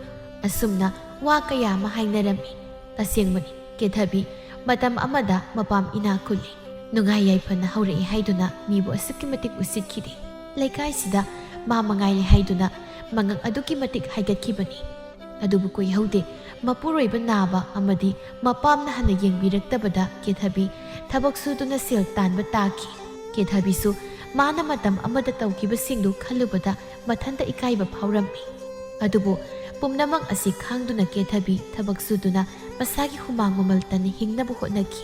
[SPEAKER 1] ꯑꯁꯨꯝꯅ ꯋꯥ ꯀꯌꯥ ꯑꯃ ꯍꯥꯏꯅꯔꯝꯃꯤ꯫ ꯇꯁꯦꯡꯕꯅꯤ ꯀꯦꯊꯕꯤ ꯃꯇꯝ ꯑꯃꯗ ꯃꯄꯥꯝ ꯏꯅꯥ ꯈꯨꯜꯂꯤ, ꯅꯨꯡꯉꯥꯏ ꯌꯥꯏꯐꯅ ꯍꯧꯔꯛꯏ ꯍꯥꯏꯗꯨꯅ ꯃꯤꯕꯨ ꯑꯁꯨꯛꯀꯤ ꯃꯇꯤꯛ ꯎꯁꯤꯠꯈꯤꯗꯦ꯫ ꯂꯩꯀꯥꯏꯁꯤꯗ ꯃꯥ ꯃꯉꯥꯏꯔꯦ ꯍꯥꯏꯗꯨꯅ ꯃꯉꯛ ꯑꯗꯨꯛꯀꯤ ꯃꯇꯤꯛ ꯍꯥꯏꯒꯠꯈꯤꯕꯅꯤ꯫ ꯑꯗꯨꯕꯨ ꯀꯨꯏꯍꯧꯗꯦ ꯃꯄꯨꯔꯣꯏꯕ ꯅꯥꯕ ꯑꯃꯗꯤ ꯃꯄꯥꯝꯅ ꯍꯟꯅ ꯌꯦꯡꯕꯤꯔꯛꯇꯕꯗ ꯀꯦꯊꯕꯤ ꯊꯕꯛ ꯁꯨꯗꯨꯅ ꯁꯦꯜ ꯇꯥꯟꯕ ꯇꯥꯈꯤ꯫ ꯀꯦꯊꯕꯤꯁꯨ ꯃꯥꯅ ꯃꯇꯝ ꯑꯃꯗ ꯇꯧꯈꯤꯕꯁꯤꯡꯗꯨ ꯈꯜꯂꯨꯕꯗ ꯃꯊꯟꯇ ꯏꯀꯥꯏꯕ ꯐꯥꯎꯔꯝꯃꯤ꯫ ꯑꯗꯨꯕꯨ ꯄꯨꯝꯅꯃꯛ ꯑꯁꯤ ꯈꯥꯡꯗꯨꯅ ꯀꯦꯊꯕꯤ ꯊꯕꯛ ꯁꯨꯗꯨꯅ ꯃꯁꯥꯒꯤ ꯍꯨꯃꯥꯡ ꯃꯃꯜ ꯇꯟꯅ ꯍꯤꯡꯅꯕ ꯍꯣꯠꯅꯈꯤ꯫